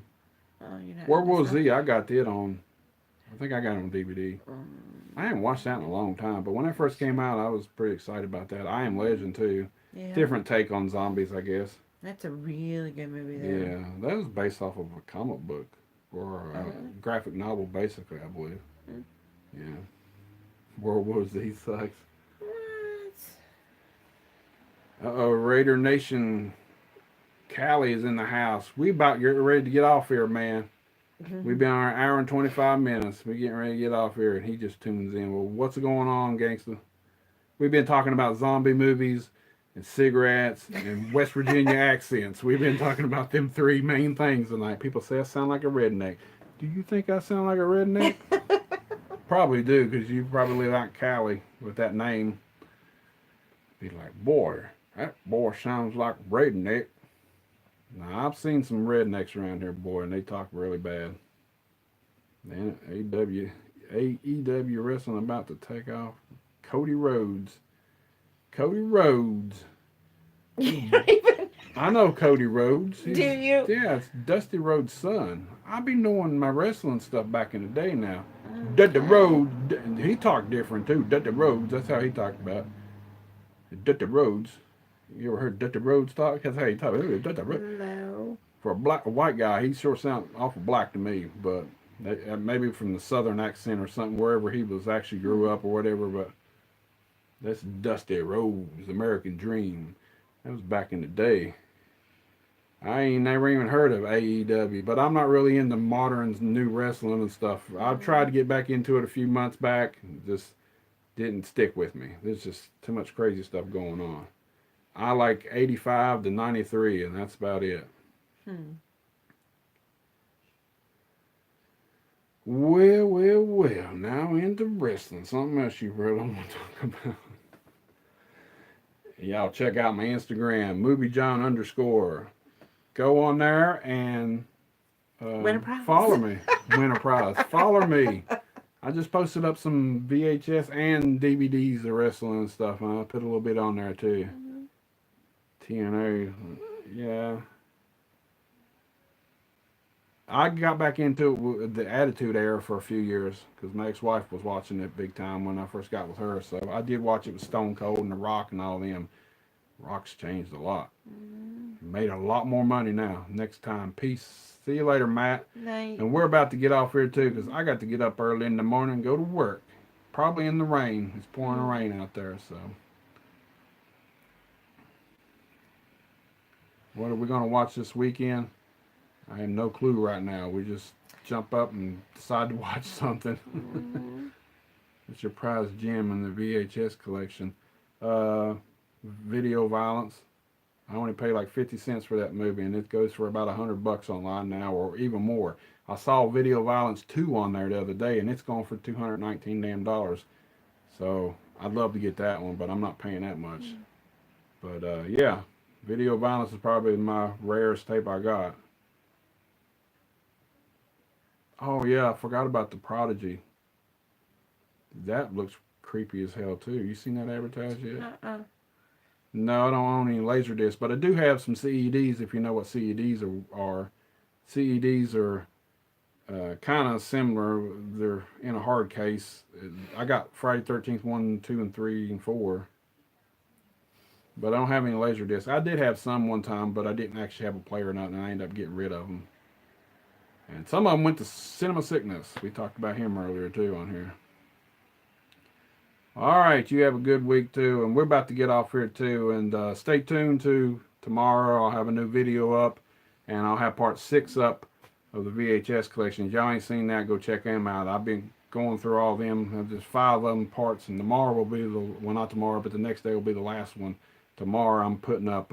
Oh, you're not World into War stuff? Z, I got it on. I think I got it on DVD. Um, I haven't watched that in a long time, but when it first came out, I was pretty excited about that. I Am Legend too. yeah. Different take on zombies, I guess. That's a really good movie, though. Yeah, that was based off of a comic book or Oh, a really? graphic novel, basically, I believe. Hmm. Yeah. World War Z sucks. What? Uh-oh, Raider Nation. Callie is in the house. We about getting ready to get off here, man. We've been on an hour and 25 minutes. We getting ready to get off here, and he just tunes in. Well, what's going on, gangster? We've been talking about zombie movies and cigarettes and West Virginia accents. We've been talking about them three main things tonight. People say I sound like a redneck. Do you think I sound like a redneck? Probably do, because you probably like Callie with that name. Be like, boy, that boy sounds like a redneck. Now, I've seen some rednecks around here, boy, and they talk really bad. Man, AEW Wrestling about to take off. Cody Rhodes. Cody Rhodes. You don't even. I know Cody Rhodes. Do you? Yeah, it's Dusty Rhodes' son. I be knowing my wrestling stuff back in the day now. Okay. Dusty Rhodes, he talked different too. Dusty Rhodes, that's how he talked about. Dusty Rhodes. You ever heard Dusty Rhodes talk? That's how he talked. Dusty Rhodes. No. For a white guy, he sure sounds awful black to me, but maybe from the southern accent or something, wherever he was actually grew up or whatever, but that's Dusty Rhodes, American Dream. That was back in the day. I ain't never even heard of AEW, but I'm not really into modern new wrestling and stuff. I've tried to get back into it a few months back, just didn't stick with me. There's just too much crazy stuff going on. I like 85 to 93, and that's about it. Well, now into wrestling. Something else you really want to talk about. Y'all check out my Instagram, MovieJohn _ Go on there and Win a prize. follow me. Win a prize. Follow me. I just posted up some VHS and DVDs of wrestling and stuff, and I put a little bit on there too. TNA, yeah. I got back into it with the Attitude Era for a few years because my ex-wife was watching it big time when I first got with her. So I did watch it with Stone Cold and The Rock and all them. Rock's changed a lot. Made a lot more money now. Next time. Peace. See you later, Matt. Night. And we're about to get off here too because I got to get up early in the morning and go to work. Probably in the rain. It's pouring rain out there, so. What are we going to watch this weekend? I have no clue right now. We just jump up and decide to watch something. It's your prize gem in the VHS collection. Video Violence. I only pay like 50 cents for that movie, and it goes for about $100 online now, or even more. I saw Video Violence 2 on there the other day, and it's going for $219 damn. So I'd love to get that one, but I'm not paying that much. But yeah, Video Violence is probably my rarest tape I got. Oh yeah, I forgot about The Prodigy. That looks creepy as hell too. You seen that advertised yet? No, I don't own any Laserdisc, but I do have some CEDs. If you know what CEDs are. CEDs are kind of similar. They're in a hard case. I got Friday 13th 1, 2, and 3, and 4. But I don't have any Laserdisc. I did have some one time, but I didn't actually have a player or nothing, and I ended up getting rid of them. And some of them went to Cinema Sickness. We talked about him earlier too on here. All right, you have a good week too, and we're about to get off here too. And stay tuned to tomorrow. I'll have a new video up, and I'll have part 6 up of the VHS collection. If y'all ain't seen that, go check them out. I've been going through all of them. There's 5 of them parts, and tomorrow will be well, not tomorrow, but the next day will be the last one. Tomorrow I'm putting up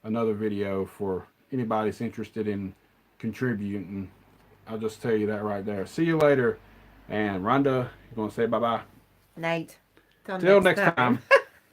another video for anybody that's interested in contributing. I'll just tell you that right there. See you later. And Rhonda, you gonna say bye-bye? Night. Till next time.